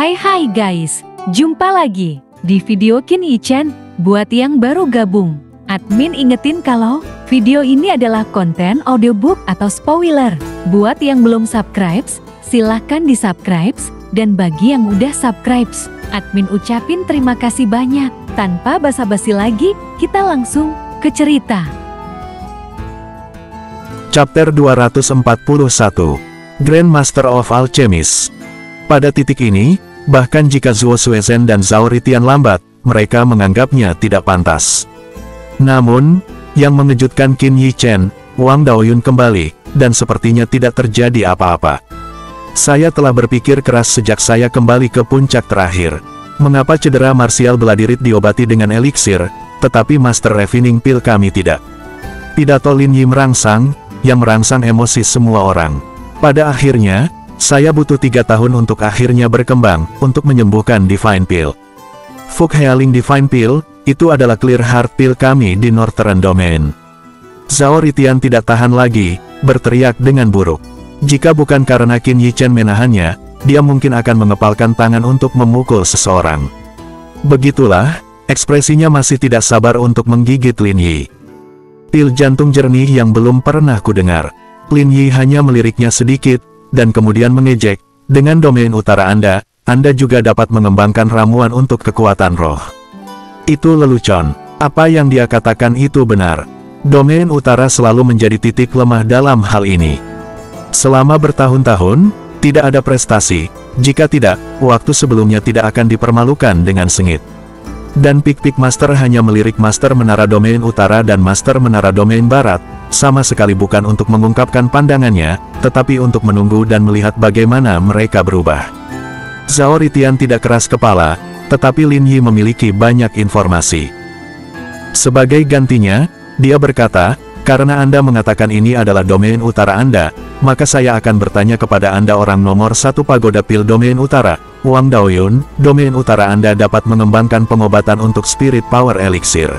Hai guys, jumpa lagi di video Qin Yichan. Buat yang baru gabung, admin ingetin kalau video ini adalah konten audiobook atau spoiler. Buat yang belum subscribe, silahkan di subscribe. Dan bagi yang udah subscribe, admin ucapin terima kasih banyak. Tanpa basa-basi lagi, kita langsung ke cerita. Chapter 241, Grandmaster of Alchemist. Pada titik ini, bahkan jika Zuo Suezhen dan Zhao Ritian lambat, mereka menganggapnya tidak pantas. Namun, yang mengejutkan Qin Yichan, Wang Daoyun kembali, dan sepertinya tidak terjadi apa-apa. Saya telah berpikir keras sejak saya kembali ke puncak terakhir. Mengapa cedera marsial Bladirit diobati dengan eliksir, tetapi Master Refining Pill kami tidak? Pidato Lin Yi merangsang, yang merangsang emosi semua orang. Pada akhirnya, saya butuh 3 tahun untuk akhirnya berkembang, untuk menyembuhkan Divine Pill. Fug Healing Divine Pill, itu adalah Clear Heart Pill kami di Northern Domain. Zhao Ritian tidak tahan lagi, berteriak dengan buruk. Jika bukan karena Qin Yichan menahannya, dia mungkin akan mengepalkan tangan untuk memukul seseorang. Begitulah, ekspresinya masih tidak sabar untuk menggigit Lin Yi. Pil jantung jernih yang belum pernah kudengar. Lin Yi hanya meliriknya sedikit, dan kemudian mengejek, dengan domain utara Anda juga dapat mengembangkan ramuan untuk kekuatan roh. Itu lelucon. Apa yang dia katakan itu benar. Domain utara selalu menjadi titik lemah dalam hal ini. Selama bertahun-tahun, tidak ada prestasi. Jika tidak, waktu sebelumnya tidak akan dipermalukan dengan sengit. Dan Pik-Pik Master hanya melirik Master Menara Domain Utara dan Master Menara Domain Barat, sama sekali bukan untuk mengungkapkan pandangannya, tetapi untuk menunggu dan melihat bagaimana mereka berubah. Zhao Ritian tidak keras kepala, tetapi Lin Yi memiliki banyak informasi. Sebagai gantinya, dia berkata, karena Anda mengatakan ini adalah domain utara Anda, maka saya akan bertanya kepada Anda orang nomor 1 pagoda pil domain utara, Wang Daoyun, domain utara Anda dapat mengembangkan pengobatan untuk Spirit Power Elixir.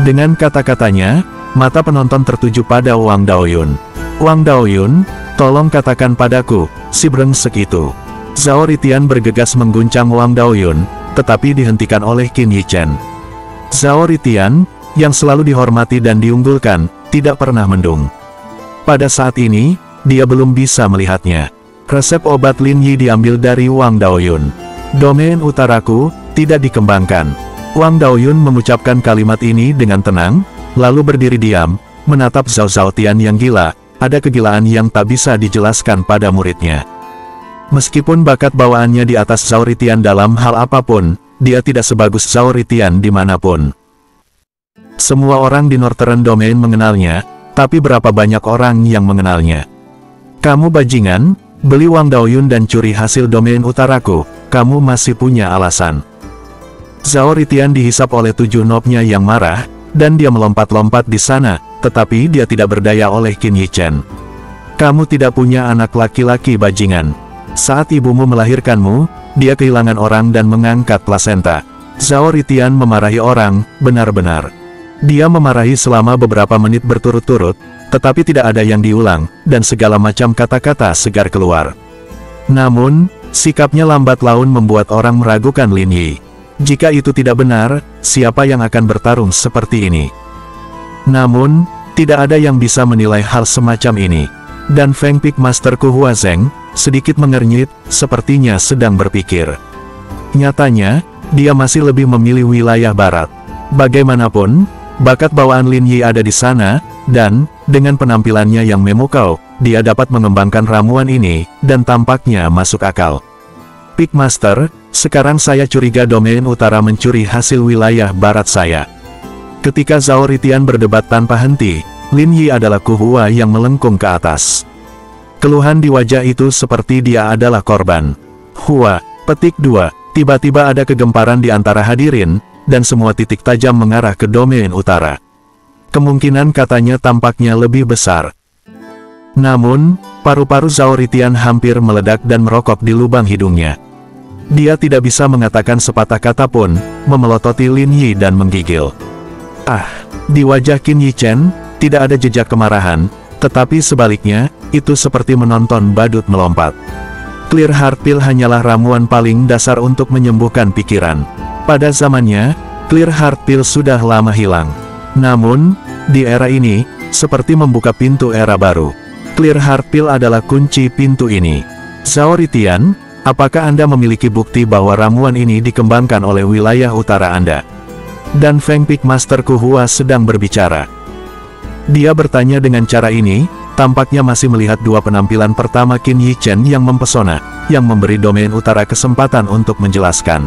Dengan kata-katanya, mata penonton tertuju pada Wang Daoyun. Wang Daoyun, tolong katakan padaku, si brengsek itu. Zhao Ritian bergegas mengguncang Wang Daoyun, tetapi dihentikan oleh Qin Yichan. Zhao Ritian, yang selalu dihormati dan diunggulkan, tidak pernah mendung. Pada saat ini, dia belum bisa melihatnya. Resep obat Lin Yi diambil dari Wang Daoyun. Domain utaraku, tidak dikembangkan. Wang Daoyun mengucapkan kalimat ini dengan tenang, lalu berdiri diam, menatap Zhao Zhaotian yang gila, ada kegilaan yang tak bisa dijelaskan pada muridnya. Meskipun bakat bawaannya di atas Zhao Ritian dalam hal apapun, dia tidak sebagus Zhao Ritian dimanapun. Semua orang di Northern Domain mengenalnya, tapi berapa banyak orang yang mengenalnya? Kamu bajingan, beli Wang Daoyun dan curi hasil domain utaraku, kamu masih punya alasan. Zhao Ritian dihisap oleh 7 nobnya yang marah, dan dia melompat-lompat di sana, tetapi dia tidak berdaya oleh Qin Yichan. Kamu tidak punya anak laki-laki bajingan. Saat ibumu melahirkanmu, dia kehilangan orang dan mengangkat plasenta. Zhao Ritian memarahi orang, benar-benar. Dia memarahi selama beberapa menit berturut-turut, tetapi tidak ada yang diulang, dan segala macam kata-kata segar keluar. Namun, sikapnya lambat laun membuat orang meragukan Lin Yi. Jika itu tidak benar, siapa yang akan bertarung seperti ini? Namun, tidak ada yang bisa menilai hal semacam ini. Dan Feng Pik Master Ku Huazeng, sedikit mengernyit, sepertinya sedang berpikir. Nyatanya, dia masih lebih memilih wilayah barat. Bagaimanapun, bakat bawaan Lin Yi ada di sana, dan, dengan penampilannya yang memukau, dia dapat mengembangkan ramuan ini, dan tampaknya masuk akal. Pik Master, sekarang saya curiga domain utara mencuri hasil wilayah barat saya. Ketika Zhao Ritian berdebat tanpa henti, Lin Yi adalah Kuhua yang melengkung ke atas. Keluhan di wajah itu seperti dia adalah korban. Hua, petik 2, tiba-tiba ada kegemparan di antara hadirin, dan semua titik tajam mengarah ke domain utara. Kemungkinan katanya tampaknya lebih besar. Namun, paru-paru Zhao Ritian hampir meledak dan merokok di lubang hidungnya. Dia tidak bisa mengatakan sepatah kata pun, memelototi Lin Yi dan menggigil. Di wajah Qin Yichan, tidak ada jejak kemarahan, tetapi sebaliknya, itu seperti menonton badut melompat. Clear Heart Pill hanyalah ramuan paling dasar untuk menyembuhkan pikiran. Pada zamannya, Clear Heart Pill sudah lama hilang. Namun, di era ini, seperti membuka pintu era baru. Clear Heart Pill adalah kunci pintu ini. Zhao Ritian, apakah Anda memiliki bukti bahwa ramuan ini dikembangkan oleh wilayah utara Anda? Dan Feng Peak Master Kuhua sedang berbicara. Dia bertanya dengan cara ini, tampaknya masih melihat dua penampilan pertama Qin Yi Chen yang mempesona, yang memberi domain utara kesempatan untuk menjelaskan.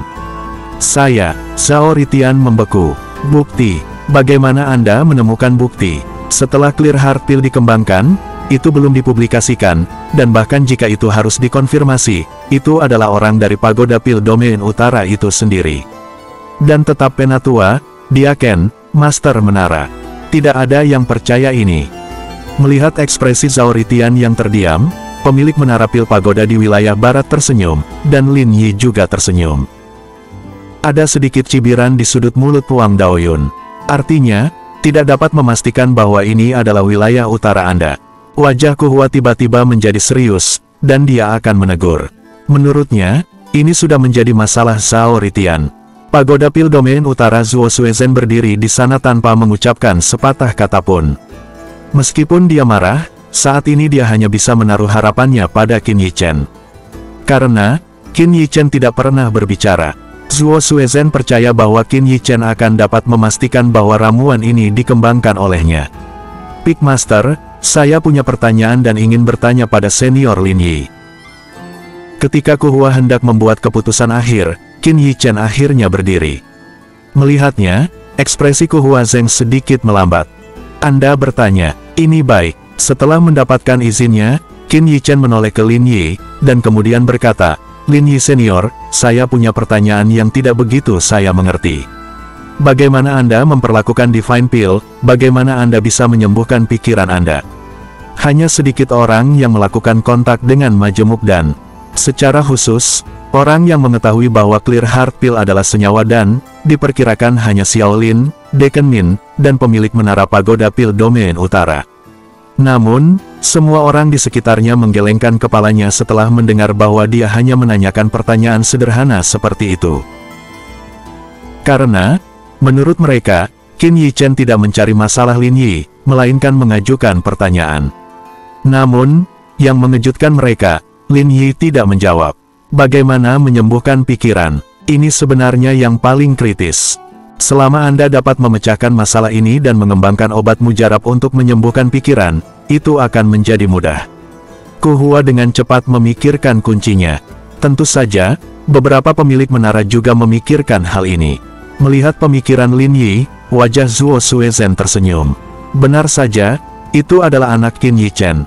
Saya, Zhao Ritian membeku. Bukti, bagaimana Anda menemukan bukti? Setelah Clear Heart Pill dikembangkan, itu belum dipublikasikan, dan bahkan jika itu harus dikonfirmasi, itu adalah orang dari Pagoda Pill domain utara itu sendiri. Dan tetap penatua, dia Ken, Master Menara. Tidak ada yang percaya ini. Melihat ekspresi Zhao Ritian yang terdiam, pemilik Menara Pil Pagoda di wilayah barat tersenyum, dan Lin Yi juga tersenyum. Ada sedikit cibiran di sudut mulut Wang Daoyun. Artinya, tidak dapat memastikan bahwa ini adalah wilayah utara Anda. Wajah Kuhua tiba-tiba menjadi serius, dan dia akan menegur. Menurutnya, ini sudah menjadi masalah Zhao Ritian. Pagoda Pil domain utara Zuo Suezhen berdiri di sana tanpa mengucapkan sepatah kata pun. Meskipun dia marah, saat ini dia hanya bisa menaruh harapannya pada Qin Yi Chen. Karena, Qin Yi Chen tidak pernah berbicara. Zuo Suezhen percaya bahwa Qin Yi Chen akan dapat memastikan bahwa ramuan ini dikembangkan olehnya. Peak Master, saya punya pertanyaan dan ingin bertanya pada senior Lin Yi. Ketika Kuhua hendak membuat keputusan akhir, Qin Yi Chen akhirnya berdiri. Melihatnya, ekspresi Kuhua Zeng sedikit melambat. Anda bertanya, ini baik. Setelah mendapatkan izinnya, Qin Yi Chen menoleh ke Lin Yi, dan kemudian berkata, Lin Yi Senior, saya punya pertanyaan yang tidak begitu saya mengerti. Bagaimana Anda memperlakukan Divine Pill, bagaimana Anda bisa menyembuhkan pikiran Anda? Hanya sedikit orang yang melakukan kontak dengan majemuk dan, secara khusus, orang yang mengetahui bahwa Clear Heart Pill adalah senyawa dan, diperkirakan hanya Xiao Lin, Deacon Min, dan pemilik Menara Pagoda Pill domain utara. Namun, semua orang di sekitarnya menggelengkan kepalanya setelah mendengar bahwa dia hanya menanyakan pertanyaan sederhana seperti itu. Karena, menurut mereka, Qin Yi Chen tidak mencari masalah Lin Yi, melainkan mengajukan pertanyaan. Namun, yang mengejutkan mereka, Lin Yi tidak menjawab. Bagaimana menyembuhkan pikiran? Ini sebenarnya yang paling kritis. Selama Anda dapat memecahkan masalah ini dan mengembangkan obat mujarab untuk menyembuhkan pikiran, itu akan menjadi mudah. Kuhua dengan cepat memikirkan kuncinya. Tentu saja, beberapa pemilik menara juga memikirkan hal ini. Melihat pemikiran Lin Yi, wajah Zuo Suezhen tersenyum. Benar saja, itu adalah anak Qin Yi Chen.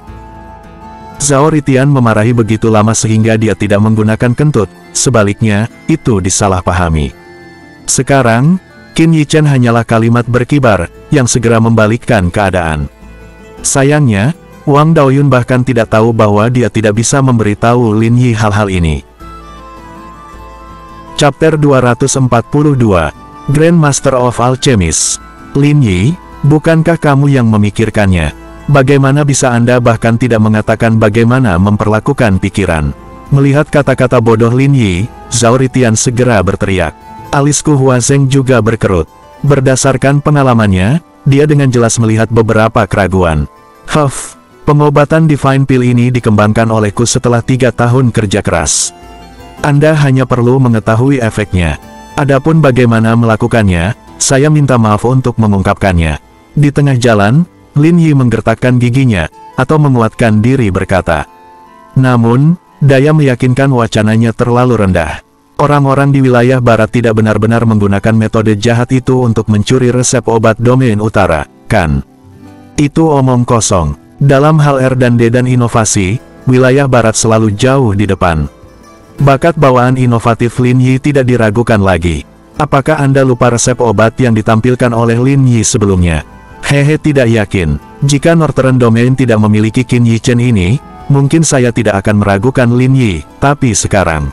Zhao Ritian memarahi begitu lama sehingga dia tidak menggunakan kentut, sebaliknya, itu disalahpahami. Sekarang, Qin Yi Chen hanyalah kalimat berkibar, yang segera membalikkan keadaan. Sayangnya, Wang Daoyun bahkan tidak tahu bahwa dia tidak bisa memberitahu Lin Yi hal-hal ini. Chapter 242, Grand Master of Alchemist. Lin Yi, bukankah kamu yang memikirkannya? Bagaimana bisa Anda bahkan tidak mengatakan bagaimana memperlakukan pikiran? Melihat kata-kata bodoh Lin Yi, Zhao Ritian segera berteriak. Alis Kuhua Zeng juga berkerut. Berdasarkan pengalamannya, dia dengan jelas melihat beberapa keraguan. Pengobatan Divine Pill ini dikembangkan olehku setelah 3 tahun kerja keras. Anda hanya perlu mengetahui efeknya. Adapun bagaimana melakukannya, saya minta maaf untuk mengungkapkannya. Di tengah jalan, Lin Yi menggertakkan giginya, atau menguatkan diri berkata. Namun, daya meyakinkan wacananya terlalu rendah. Orang-orang di wilayah barat tidak benar-benar menggunakan metode jahat itu untuk mencuri resep obat domain utara, kan? Itu omong kosong. Dalam hal R&D dan inovasi, wilayah barat selalu jauh di depan. Bakat bawaan inovatif Lin Yi tidak diragukan lagi. Apakah Anda lupa resep obat yang ditampilkan oleh Lin Yi sebelumnya? Hehe, tidak yakin. Jika Northern Domain tidak memiliki Qin Yi Chen ini, mungkin saya tidak akan meragukan Lin Yi, tapi sekarang.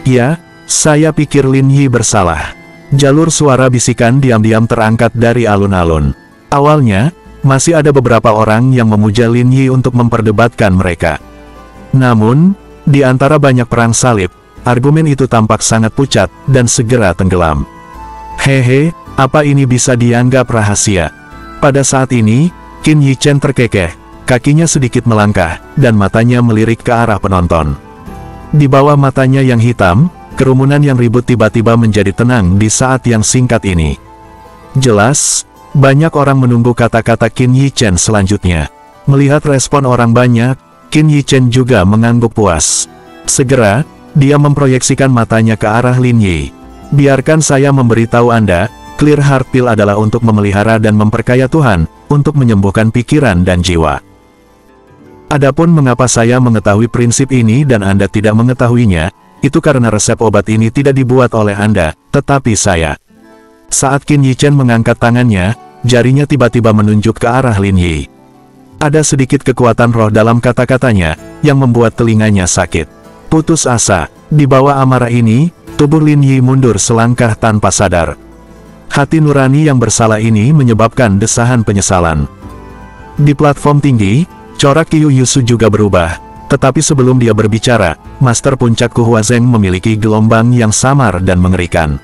Ya, saya pikir Lin Yi bersalah. Jalur suara bisikan diam-diam terangkat dari alun-alun. Awalnya, masih ada beberapa orang yang memuja Lin Yi untuk memperdebatkan mereka. Namun, Di antara banyak perang salib, argumen itu tampak sangat pucat, dan segera tenggelam. Hehe, apa ini bisa dianggap rahasia? Pada saat ini, Qin Yi Chen terkekeh, kakinya sedikit melangkah, dan matanya melirik ke arah penonton. Di bawah matanya yang hitam, kerumunan yang ribut tiba-tiba menjadi tenang di saat yang singkat ini. Jelas, banyak orang menunggu kata-kata Qin Yi Chen selanjutnya. Melihat respon orang banyak, Qin Yi Chen juga mengangguk puas. Segera, dia memproyeksikan matanya ke arah Lin Yi. Biarkan saya memberitahu Anda, Clear Heart Pill adalah untuk memelihara dan memperkaya Tuhan, untuk menyembuhkan pikiran dan jiwa. Adapun mengapa saya mengetahui prinsip ini dan Anda tidak mengetahuinya, itu karena resep obat ini tidak dibuat oleh Anda, tetapi saya. Saat Qin Yi Chen mengangkat tangannya, jarinya tiba-tiba menunjuk ke arah Lin Yi. Ada sedikit kekuatan roh dalam kata-katanya, yang membuat telinganya sakit. Putus asa, di bawah amarah ini, tubuh Lin Yi mundur selangkah tanpa sadar. Hati nurani yang bersalah ini menyebabkan desahan penyesalan. Di platform tinggi, corak Qiu Yusu juga berubah, tetapi sebelum dia berbicara, Master Puncak Ku Huazeng memiliki gelombang yang samar dan mengerikan.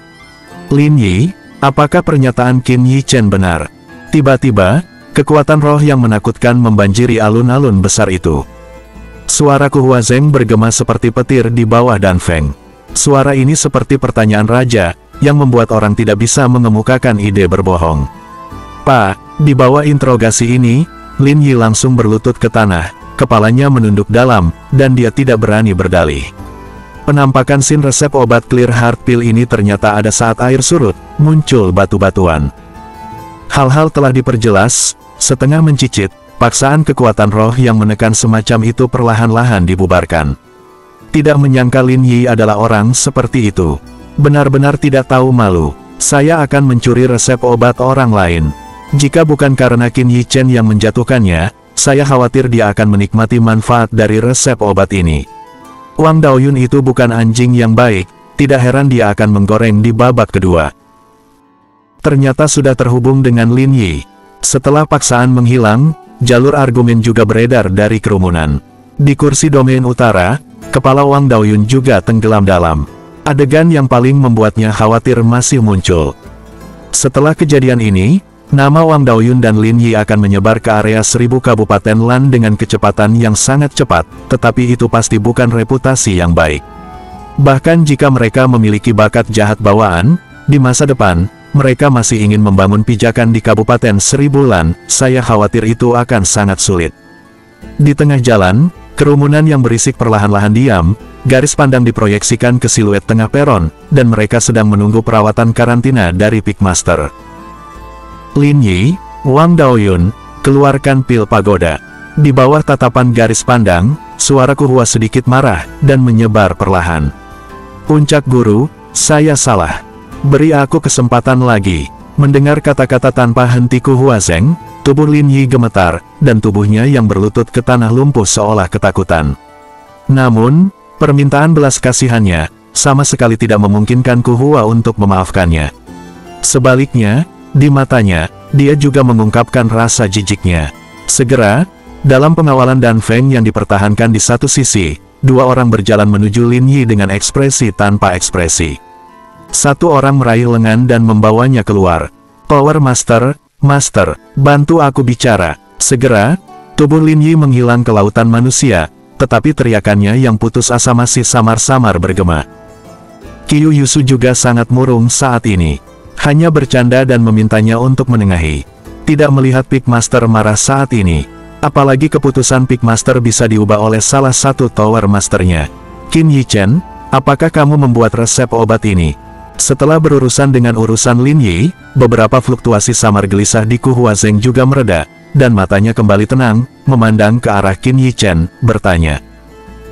Lin Yi, apakah pernyataan Qin Yi Chen benar? Tiba-tiba, kekuatan roh yang menakutkan membanjiri alun-alun besar itu. Suara Ku Huazeng bergema seperti petir di bawah Danfeng. Suara ini seperti pertanyaan raja, yang membuat orang tidak bisa mengemukakan ide berbohong. Pak, di bawah interogasi ini, Lin Yi langsung berlutut ke tanah, kepalanya menunduk dalam, dan dia tidak berani berdalih. Penampakan sin resep obat Clear Heart Pill ini ternyata ada saat air surut, muncul batu-batuan. Hal-hal telah diperjelas, setengah mencicit, paksaan kekuatan roh yang menekan semacam itu perlahan-lahan dibubarkan. Tidak menyangka Lin Yi adalah orang seperti itu. Benar-benar tidak tahu malu. Saya akan mencuri resep obat orang lain. Jika bukan karena Qin Yi Chen yang menjatuhkannya, saya khawatir dia akan menikmati manfaat dari resep obat ini. Wang Daoyun itu bukan anjing yang baik, tidak heran dia akan menggoreng di babak kedua. Ternyata sudah terhubung dengan Lin Yi. Setelah paksaan menghilang, jalur argumen juga beredar dari kerumunan. Di kursi domain utara, kepala Wang Daoyun juga tenggelam dalam. Adegan yang paling membuatnya khawatir masih muncul. Setelah kejadian ini, nama Wang Daoyun dan Lin Yi akan menyebar ke area 1000 Kabupaten Lan dengan kecepatan yang sangat cepat, tetapi itu pasti bukan reputasi yang baik. Bahkan jika mereka memiliki bakat jahat bawaan, di masa depan, mereka masih ingin membangun pijakan di Kabupaten 1000 Lan, saya khawatir itu akan sangat sulit. Di tengah jalan, kerumunan yang berisik perlahan-lahan diam, garis pandang diproyeksikan ke siluet tengah peron, dan mereka sedang menunggu perawatan karantina dari Pikmaster. Lin Yi, Wang Daoyun, keluarkan pil pagoda. Di bawah tatapan garis pandang, suara Ku Hua sedikit marah, dan menyebar perlahan. Puncak Guru, saya salah. Beri aku kesempatan lagi. Mendengar kata-kata tanpa henti Ku Huazeng, tubuh Lin Yi gemetar, dan tubuhnya yang berlutut ke tanah lumpuh seolah ketakutan. Namun, permintaan belas kasihannya, sama sekali tidak memungkinkan Ku Hua untuk memaafkannya. Sebaliknya, di matanya, dia juga mengungkapkan rasa jijiknya. Segera, dalam pengawalan Danfeng yang dipertahankan di satu sisi, dua orang berjalan menuju Lin Yi dengan ekspresi tanpa ekspresi. Satu orang meraih lengan dan membawanya keluar. Power Master, Master, bantu aku bicara. Segera, tubuh Lin Yi menghilang ke lautan manusia, tetapi teriakannya yang putus asa masih samar-samar bergema. Qiu Yusu juga sangat murung saat ini. Hanya bercanda dan memintanya untuk menengahi. Tidak melihat Pikmaster marah saat ini. Apalagi keputusan Pikmaster bisa diubah oleh salah satu Tower Masternya. Qin Yi Chen, apakah kamu membuat resep obat ini? Setelah berurusan dengan urusan Lin Yi, beberapa fluktuasi samar gelisah di Ku Huazeng juga mereda, dan matanya kembali tenang, memandang ke arah Qin Yi Chen, bertanya.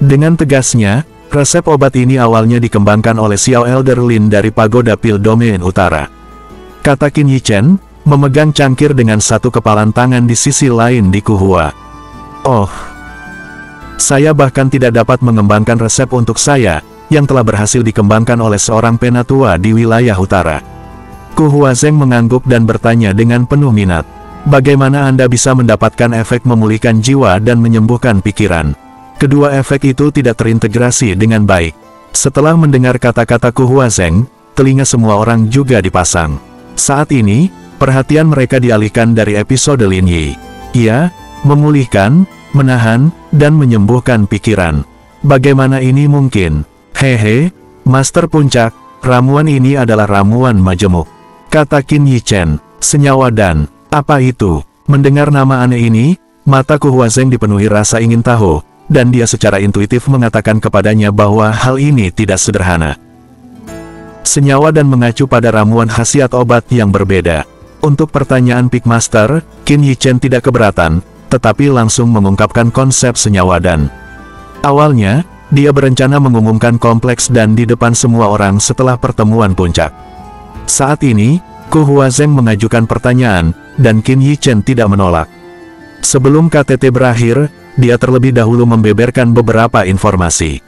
Dengan tegasnya, resep obat ini awalnya dikembangkan oleh Xiao Elder Lin dari Pagoda Pil Domain Utara. Kata Qin Yi Chen, memegang cangkir dengan satu kepalan tangan di sisi lain di Ku Hua. Oh, saya bahkan tidak dapat mengembangkan resep untuk saya, yang telah berhasil dikembangkan oleh seorang penatua di wilayah utara. Ku Huazeng mengangguk dan bertanya dengan penuh minat. Bagaimana Anda bisa mendapatkan efek memulihkan jiwa dan menyembuhkan pikiran? Kedua efek itu tidak terintegrasi dengan baik. Setelah mendengar kata-kata Ku Huazeng, telinga semua orang juga dipasang. Saat ini, perhatian mereka dialihkan dari episode Lin Yi. Ia memulihkan, menahan, dan menyembuhkan pikiran. Bagaimana ini mungkin? Hehe, Master Puncak, ramuan ini adalah ramuan majemuk, kata Qin Yi Chen. Senyawa dan, apa itu? Mendengar nama aneh ini, mata Ku Huazeng dipenuhi rasa ingin tahu, dan dia secara intuitif mengatakan kepadanya bahwa hal ini tidak sederhana. Senyawa dan mengacu pada ramuan khasiat obat yang berbeda. Untuk pertanyaan Pig Master, Qin Yi Chen tidak keberatan, tetapi langsung mengungkapkan konsep senyawa dan. Awalnya, dia berencana mengumumkan kompleks dan di depan semua orang setelah pertemuan puncak. Saat ini, Ku Huazeng mengajukan pertanyaan, dan Qin Yi Chen tidak menolak. Sebelum KTT berakhir, dia terlebih dahulu membeberkan beberapa informasi.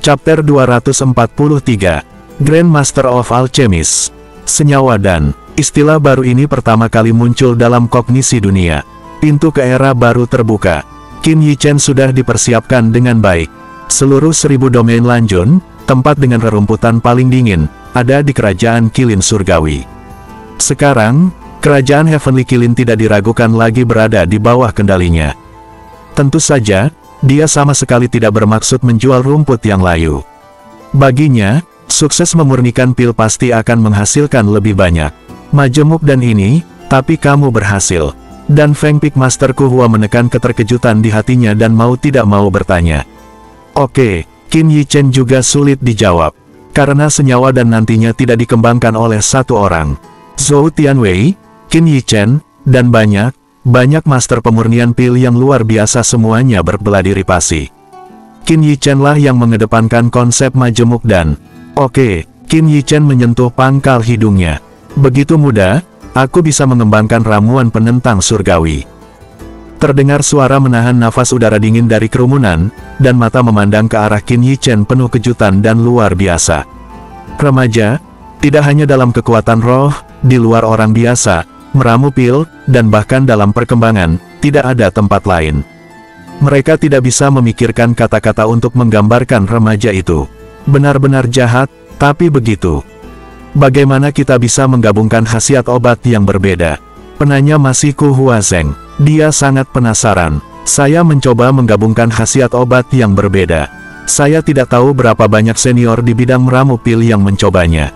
Chapter 243, Grand Master of Alchemist. Senyawa dan, istilah baru ini pertama kali muncul dalam kognisi dunia. Pintu ke era baru terbuka. Qin Yi Chen sudah dipersiapkan dengan baik. Seluruh 1000 domain Lanjun, tempat dengan rerumputan paling dingin, ada di kerajaan Qilin Surgawi. Sekarang, kerajaan Heavenly Qilin tidak diragukan lagi berada di bawah kendalinya. Tentu saja, dia sama sekali tidak bermaksud menjual rumput yang layu. Baginya, sukses memurnikan pil pasti akan menghasilkan lebih banyak. Majemuk dan ini, tapi kamu berhasil. Dan Feng Pig Master Ku Hua menekan keterkejutan di hatinya dan mau tidak mau bertanya. Oke, Qin Yi Chen juga sulit dijawab. Karena senyawa dan nantinya tidak dikembangkan oleh satu orang. Zhou Tianwei, Qin Yi Chen, dan banyak master pemurnian pil yang luar biasa semuanya berbelah diri pasi. Qin Yi Chen lah yang mengedepankan konsep majemuk dan... Oke, Qin Yi Chen menyentuh pangkal hidungnya. Begitu mudah, aku bisa mengembangkan ramuan penentang surgawi. Terdengar suara menahan nafas udara dingin dari kerumunan, dan mata memandang ke arah Qin Yi Chen penuh kejutan dan luar biasa. Remaja, tidak hanya dalam kekuatan roh, di luar orang biasa, meramu pil, dan bahkan dalam perkembangan, tidak ada tempat lain. Mereka tidak bisa memikirkan kata-kata untuk menggambarkan remaja itu. Benar-benar jahat, tapi begitu. Bagaimana kita bisa menggabungkan khasiat obat yang berbeda? Penanya masih Ku Huazeng. Dia sangat penasaran. Saya mencoba menggabungkan khasiat obat yang berbeda. Saya tidak tahu berapa banyak senior di bidang meramu pil yang mencobanya.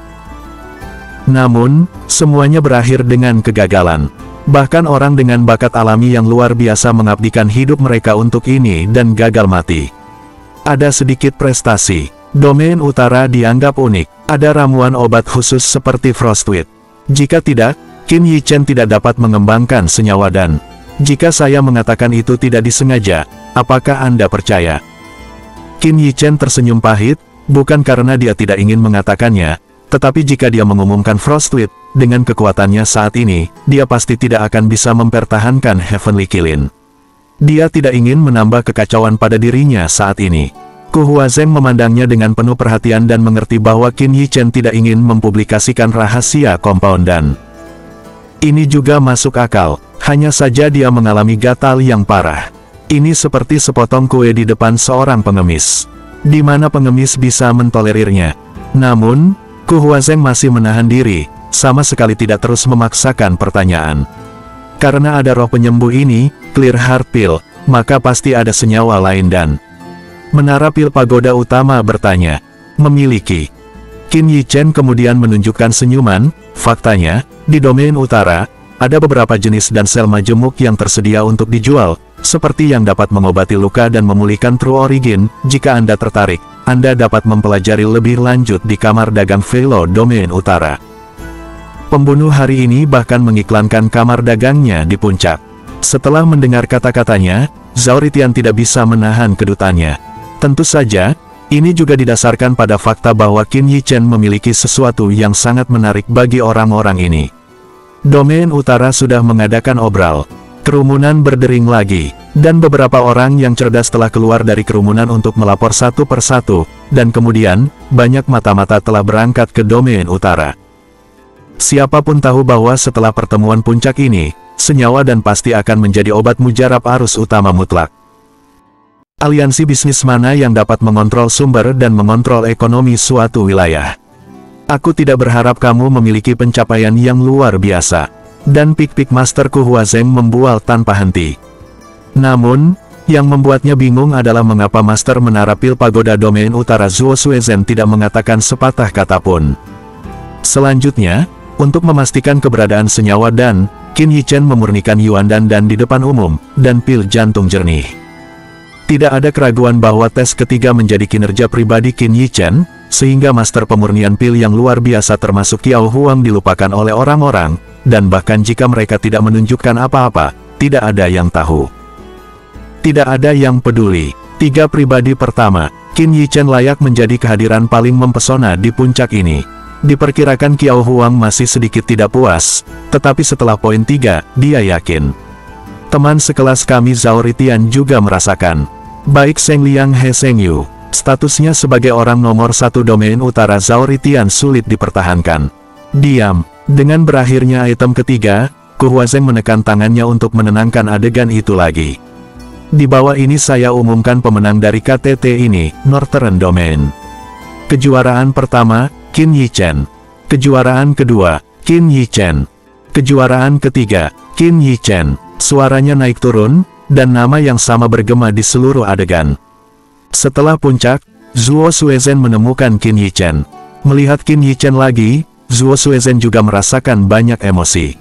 Namun, semuanya berakhir dengan kegagalan. Bahkan orang dengan bakat alami yang luar biasa mengabdikan hidup mereka untuk ini dan gagal mati. Ada sedikit prestasi. Domain utara dianggap unik. Ada ramuan obat khusus seperti Frostweed. Jika tidak, Qin Yi Chen tidak dapat mengembangkan senyawa dan... Jika saya mengatakan itu tidak disengaja, apakah Anda percaya? Qin Yi Chen tersenyum pahit, bukan karena dia tidak ingin mengatakannya, tetapi jika dia mengumumkan Frostweed, dengan kekuatannya saat ini, dia pasti tidak akan bisa mempertahankan Heavenly Qilin. Dia tidak ingin menambah kekacauan pada dirinya saat ini. Ku Huazeng memandangnya dengan penuh perhatian dan mengerti bahwa Qin Yi Chen tidak ingin mempublikasikan rahasia compound dan... Ini juga masuk akal, hanya saja dia mengalami gatal yang parah. Ini seperti sepotong kue di depan seorang pengemis. Di mana pengemis bisa mentolerirnya. Namun, Ku Huazeng masih menahan diri, sama sekali tidak terus memaksakan pertanyaan. Karena ada roh penyembuh ini, Clear Heart Pill, maka pasti ada senyawa lain dan... Menara pil pagoda utama bertanya, memiliki. Qin Yi Chen kemudian menunjukkan senyuman, faktanya, di domain utara, ada beberapa jenis dan sel majemuk yang tersedia untuk dijual, seperti yang dapat mengobati luka dan memulihkan True Origin. Jika Anda tertarik, Anda dapat mempelajari lebih lanjut di kamar dagang Velo domain utara. Pembunuh hari ini bahkan mengiklankan kamar dagangnya di puncak. Setelah mendengar kata-katanya, Zhao Ritian tidak bisa menahan kedutannya. Tentu saja, ini juga didasarkan pada fakta bahwa Qin Yi Chen memiliki sesuatu yang sangat menarik bagi orang-orang ini. Domain utara sudah mengadakan obral. Kerumunan berdering lagi, dan beberapa orang yang cerdas telah keluar dari kerumunan untuk melapor satu persatu, dan kemudian, banyak mata-mata telah berangkat ke domain utara. Siapapun tahu bahwa setelah pertemuan puncak ini, senyawa dan pasti akan menjadi obat mujarab arus utama mutlak. Aliansi bisnis mana yang dapat mengontrol sumber dan mengontrol ekonomi suatu wilayah? Aku tidak berharap kamu memiliki pencapaian yang luar biasa. Dan Pik Master Ku Huazeng membual tanpa henti. Namun, yang membuatnya bingung adalah mengapa Master Menara Pil Pagoda Domain Utara Zuo Suezhen tidak mengatakan sepatah kata pun. Selanjutnya, untuk memastikan keberadaan senyawa dan, Qin Yichen memurnikan Yuandan dan di depan umum, dan pil jantung jernih. Tidak ada keraguan bahwa tes ketiga menjadi kinerja pribadi Qin Yichen, sehingga master pemurnian pil yang luar biasa termasuk Qiao Huang dilupakan oleh orang-orang, dan bahkan jika mereka tidak menunjukkan apa-apa, tidak ada yang tahu. Tidak ada yang peduli. Tiga pribadi pertama, Qin Yichen layak menjadi kehadiran paling mempesona di puncak ini. Diperkirakan Qiao Huang masih sedikit tidak puas, tetapi setelah poin 3, dia yakin. Teman sekelas kami Zhao Ritian juga merasakan. Baik Zheng Liang He Zheng Yu, statusnya sebagai orang nomor 1 domain utara Zhao Ritian sulit dipertahankan. Diam. Dengan berakhirnya item ketiga, Ku Huazeng menekan tangannya untuk menenangkan adegan itu lagi. Di bawah ini saya umumkan pemenang dari KTT ini, Northern Domain. Kejuaraan pertama, Qin Yichen. Kejuaraan kedua, Qin Yichen. Kejuaraan ketiga, Qin Yichen. Suaranya naik turun, dan nama yang sama bergema di seluruh adegan. Setelah puncak, Zuo Suezhen menemukan Qin Yichen. Melihat Qin Yichen lagi, Zuo Suezhen juga merasakan banyak emosi.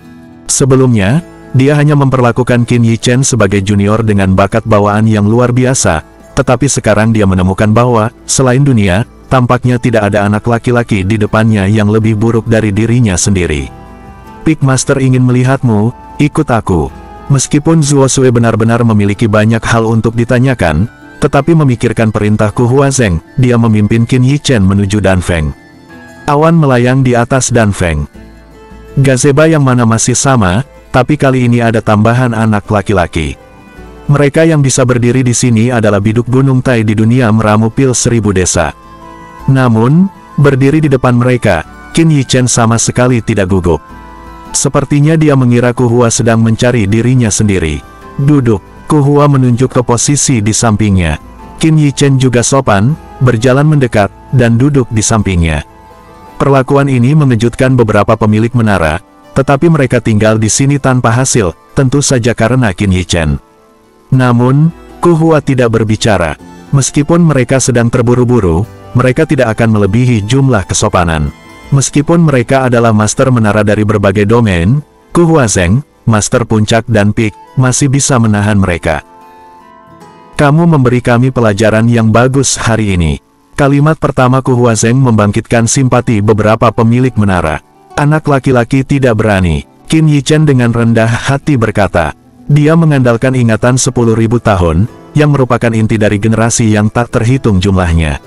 Sebelumnya, dia hanya memperlakukan Qin Yichen sebagai junior dengan bakat bawaan yang luar biasa, tetapi sekarang dia menemukan bahwa, selain dunia, tampaknya tidak ada anak laki-laki di depannya yang lebih buruk dari dirinya sendiri. Pik Master ingin melihatmu, ikut aku. Meskipun Zuo Sue benar-benar memiliki banyak hal untuk ditanyakan, tetapi memikirkan perintah Ku Huazeng, dia memimpin Qin Yichen menuju Danfeng. Awan melayang di atas Danfeng. Gazeba yang mana masih sama, tapi kali ini ada tambahan anak laki-laki. Mereka yang bisa berdiri di sini adalah biduk Gunung Tai di dunia meramu pil 1000 desa. Namun, berdiri di depan mereka, Qin Yichen sama sekali tidak gugup. Sepertinya dia mengira Ku Hua sedang mencari dirinya sendiri. Duduk. Ku Hua menunjuk ke posisi di sampingnya. Qin Yichen juga sopan, berjalan mendekat, dan duduk di sampingnya. Perlakuan ini mengejutkan beberapa pemilik menara, tetapi mereka tinggal di sini tanpa hasil, tentu saja karena Qin Yichen. Namun, Ku Hua tidak berbicara. Meskipun mereka sedang terburu-buru, mereka tidak akan melebihi jumlah kesopanan. Meskipun mereka adalah master menara dari berbagai domain, Ku Huazeng, master puncak dan Pik, masih bisa menahan mereka. Kamu memberi kami pelajaran yang bagus hari ini. Kalimat pertama Ku Huazeng membangkitkan simpati beberapa pemilik menara. Anak laki-laki tidak berani. Qin Yichen dengan rendah hati berkata. Dia mengandalkan ingatan 10.000 tahun, yang merupakan inti dari generasi yang tak terhitung jumlahnya.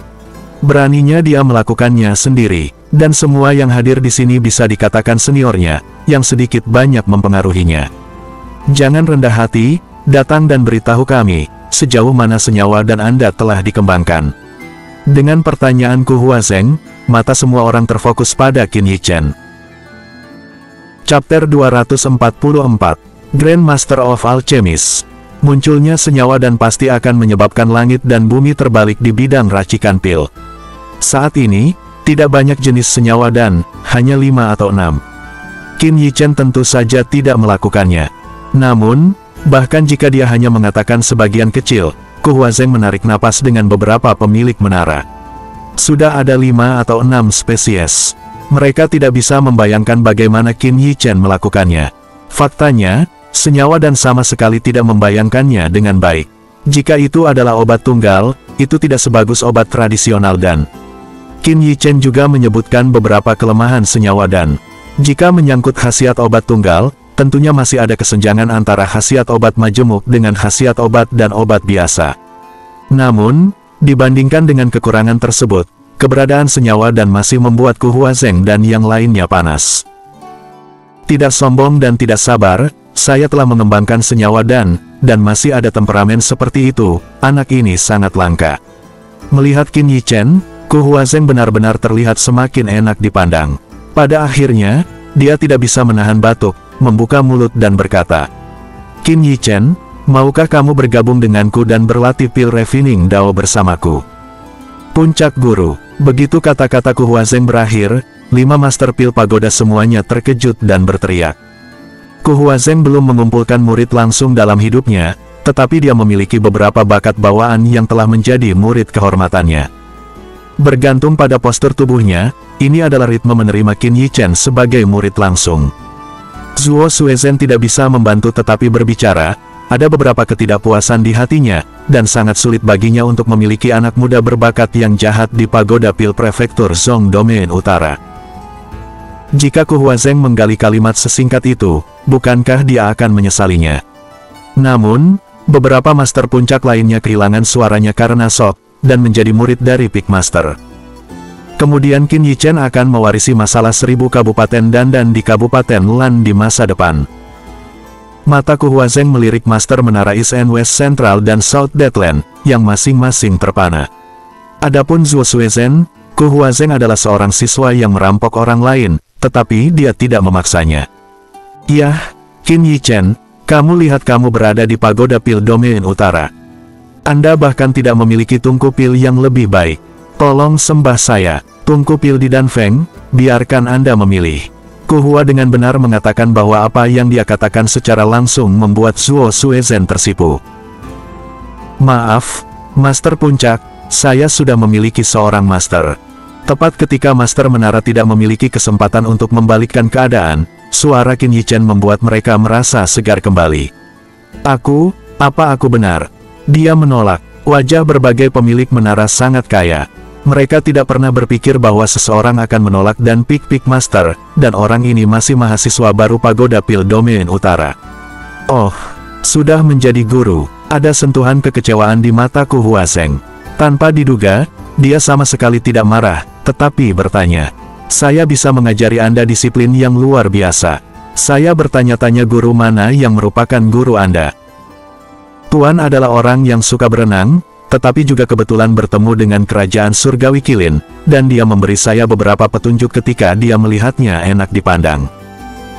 Beraninya dia melakukannya sendiri, dan semua yang hadir di sini bisa dikatakan seniornya, yang sedikit banyak mempengaruhinya. Jangan rendah hati, datang dan beritahu kami, sejauh mana senyawa dan Anda telah dikembangkan. Dengan pertanyaan Ku Huazeng, mata semua orang terfokus pada Qin Yichen. Chapter 244, Grand Master of Alchemist. Munculnya senyawa dan pasti akan menyebabkan langit dan bumi terbalik di bidang racikan pil. Saat ini, tidak banyak jenis senyawa dan, hanya 5 atau 6. Qin Yichen tentu saja tidak melakukannya. Namun, bahkan jika dia hanya mengatakan sebagian kecil, Ku Huazeng menarik napas dengan beberapa pemilik menara. Sudah ada 5 atau 6 spesies. Mereka tidak bisa membayangkan bagaimana Qin Yichen melakukannya. Faktanya, senyawa dan sama sekali tidak membayangkannya dengan baik. Jika itu adalah obat tunggal, itu tidak sebagus obat tradisional dan Qin Yichen juga menyebutkan beberapa kelemahan senyawa dan jika menyangkut khasiat obat tunggal, tentunya masih ada kesenjangan antara khasiat obat majemuk dengan khasiat obat dan obat biasa. Namun, dibandingkan dengan kekurangan tersebut, keberadaan senyawa dan masih membuat Ku Huazeng dan yang lainnya panas. Tidak sombong dan tidak sabar, saya telah mengembangkan senyawa dan masih ada temperamen seperti itu, anak ini sangat langka. Melihat Qin Yichen, Ku Huazeng benar-benar terlihat semakin enak dipandang. Pada akhirnya, dia tidak bisa menahan batuk, membuka mulut dan berkata, Qin Yichen, Maukah kamu bergabung denganku dan berlatih pil Refining Dao bersamaku? Puncak Guru. Begitu kata-kata Ku Huazeng berakhir, 5 Master Pil Pagoda semuanya terkejut dan berteriak. Ku Huazeng belum mengumpulkan murid langsung dalam hidupnya, tetapi dia memiliki beberapa bakat bawaan yang telah menjadi murid kehormatannya. Bergantung pada postur tubuhnya, ini adalah ritme menerima Qin Yi Chen sebagai murid langsung. Zuo Suezhen tidak bisa membantu tetapi berbicara, ada beberapa ketidakpuasan di hatinya, dan sangat sulit baginya untuk memiliki anak muda berbakat yang jahat di Pagoda Pil Prefektur Zhong Domain Utara. Jika Ku Huazeng menggali kalimat sesingkat itu, bukankah dia akan menyesalinya? Namun, beberapa master puncak lainnya kehilangan suaranya karena shock, dan menjadi murid dari Peak Master. Kemudian Qin Yi Chen akan mewarisi masalah 1000 kabupaten Dandan di Kabupaten Lan di masa depan. Mata Ku Huazeng melirik Master Menara East and West Central dan South Deadland, yang masing-masing terpana. Adapun Zuo Suezhen, Ku Huazeng adalah seorang siswa yang merampok orang lain, tetapi dia tidak memaksanya. Yah, Qin Yi Chen, kamu lihat kamu berada di Pagoda Pil Domain Utara. Anda bahkan tidak memiliki tungku pil yang lebih baik. Tolong sembah saya, tungku pil di Danfeng, biarkan Anda memilih. Ku Hua dengan benar mengatakan bahwa apa yang dia katakan secara langsung membuat Zuo Suezhen tersipu. Maaf, Master Puncak, saya sudah memiliki seorang Master. Tepat ketika Master Menara tidak memiliki kesempatan untuk membalikkan keadaan, suara Qin Yi Chen membuat mereka merasa segar kembali. Apa aku benar? Dia menolak. Wajah berbagai pemilik menara sangat kaya. Mereka tidak pernah berpikir bahwa seseorang akan menolak dan Peak Master, dan orang ini masih mahasiswa baru Pagoda Pil Domain Utara. Oh, sudah menjadi guru. Ada sentuhan kekecewaan di mata Ku Huazeng. Tanpa diduga, dia sama sekali tidak marah, tetapi bertanya, saya bisa mengajari Anda disiplin yang luar biasa. Saya bertanya-tanya guru mana yang merupakan guru Anda. Tuan adalah orang yang suka berenang, tetapi juga kebetulan bertemu dengan kerajaan surgawi Kilin, dan dia memberi saya beberapa petunjuk ketika dia melihatnya enak dipandang.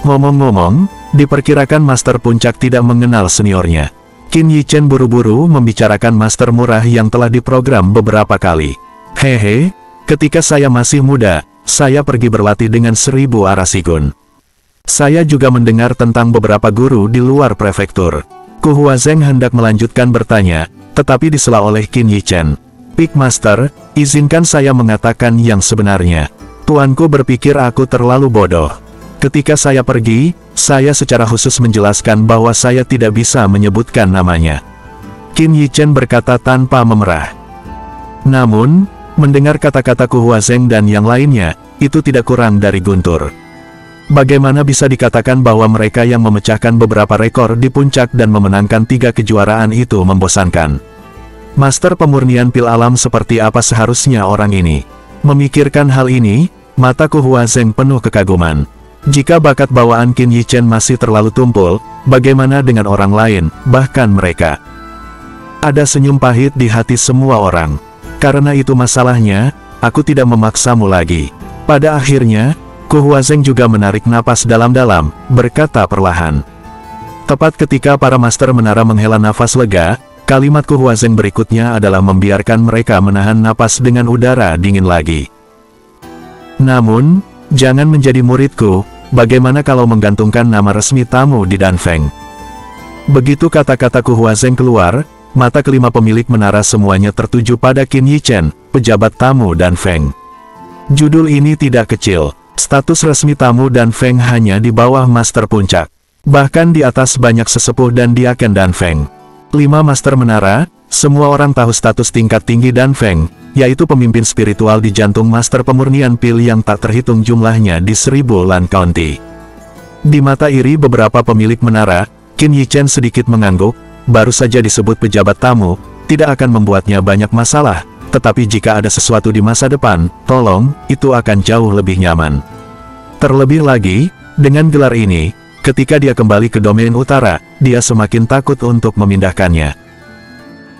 Ngomong-ngomong, diperkirakan Master Puncak tidak mengenal seniornya. Qin Yi Chen buru-buru membicarakan Master murah yang telah diprogram beberapa kali. Hehe, ketika saya masih muda, saya pergi berlatih dengan 1000 Arasigun. Saya juga mendengar tentang beberapa guru di luar prefektur. Ku Huazeng hendak melanjutkan bertanya, tetapi disela oleh Qin Yi Chen. Peak Master, izinkan saya mengatakan yang sebenarnya. Tuanku berpikir aku terlalu bodoh. Ketika saya pergi, saya secara khusus menjelaskan bahwa saya tidak bisa menyebutkan namanya. Qin Yi Chen berkata tanpa memerah. Namun, mendengar kata-kata Ku Huazeng dan yang lainnya, itu tidak kurang dari guntur. Bagaimana bisa dikatakan bahwa mereka yang memecahkan beberapa rekor di puncak dan memenangkan 3 kejuaraan itu membosankan? Master pemurnian pil alam seperti apa seharusnya orang ini? Memikirkan hal ini, mata Ku Huazeng penuh kekaguman. Jika bakat bawaan Qin Yi Chen masih terlalu tumpul, bagaimana dengan orang lain, bahkan mereka? Ada senyum pahit di hati semua orang. Karena itu masalahnya, aku tidak memaksamu lagi. Pada akhirnya, Ku Huazeng juga menarik napas dalam-dalam, berkata perlahan. Tepat ketika para master menara menghela nafas lega, kalimat Ku Huazeng berikutnya adalah membiarkan mereka menahan napas dengan udara dingin lagi. Namun, jangan menjadi muridku, bagaimana kalau menggantungkan nama resmi tamu di Danfeng? Begitu kata-kata Ku Huazeng keluar, mata kelima pemilik menara semuanya tertuju pada Qin Yi Chen, pejabat tamu Danfeng. Judul ini tidak kecil. Status resmi tamu Danfeng hanya di bawah Master Puncak. Bahkan di atas banyak sesepuh dan diaken Danfeng. 5 Master Menara, semua orang tahu status tingkat tinggi Danfeng, yaitu pemimpin spiritual di jantung Master Pemurnian Pil yang tak terhitung jumlahnya di 1000 Lan County. Di mata iri beberapa pemilik menara, Qin Yi Chen sedikit mengangguk, baru saja disebut pejabat tamu, tidak akan membuatnya banyak masalah. Tetapi jika ada sesuatu di masa depan, tolong, itu akan jauh lebih nyaman. Terlebih lagi, dengan gelar ini, ketika dia kembali ke Domain Utara, dia semakin takut untuk memindahkannya.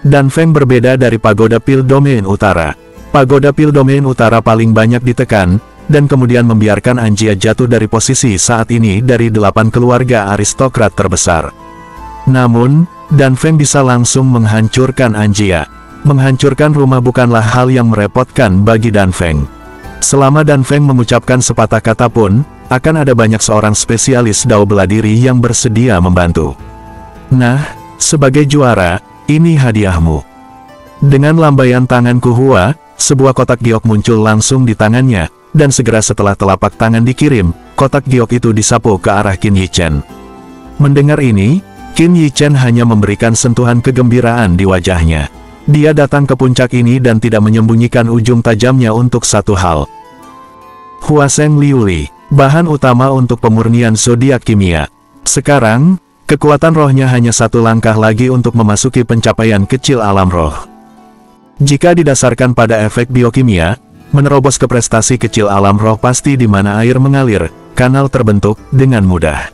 Danfeng berbeda dari Pagoda Pil Domain Utara. Pagoda Pil Domain Utara paling banyak ditekan, dan kemudian membiarkan Anjia jatuh dari posisi saat ini dari 8 keluarga aristokrat terbesar. Namun, Dan Feng bisa langsung menghancurkan Anjia. Menghancurkan rumah bukanlah hal yang merepotkan bagi Dan Feng. Selama Dan Feng mengucapkan sepatah kata pun, akan ada banyak seorang spesialis dao bela diri yang bersedia membantu. Nah, sebagai juara, ini hadiahmu. Dengan lambaian tangan Kuhua, sebuah kotak giok muncul langsung di tangannya, dan segera setelah telapak tangan dikirim, kotak giok itu disapu ke arah Qin Yichen. Mendengar ini, Qin Yichen hanya memberikan sentuhan kegembiraan di wajahnya. Dia datang ke puncak ini dan tidak menyembunyikan ujung tajamnya untuk satu hal. Huaseng Liuli, bahan utama untuk pemurnian zodiak kimia. Sekarang, kekuatan rohnya hanya satu langkah lagi untuk memasuki pencapaian kecil alam roh. Jika didasarkan pada efek biokimia, menerobos ke prestasi kecil alam roh pasti di mana air mengalir, kanal terbentuk dengan mudah.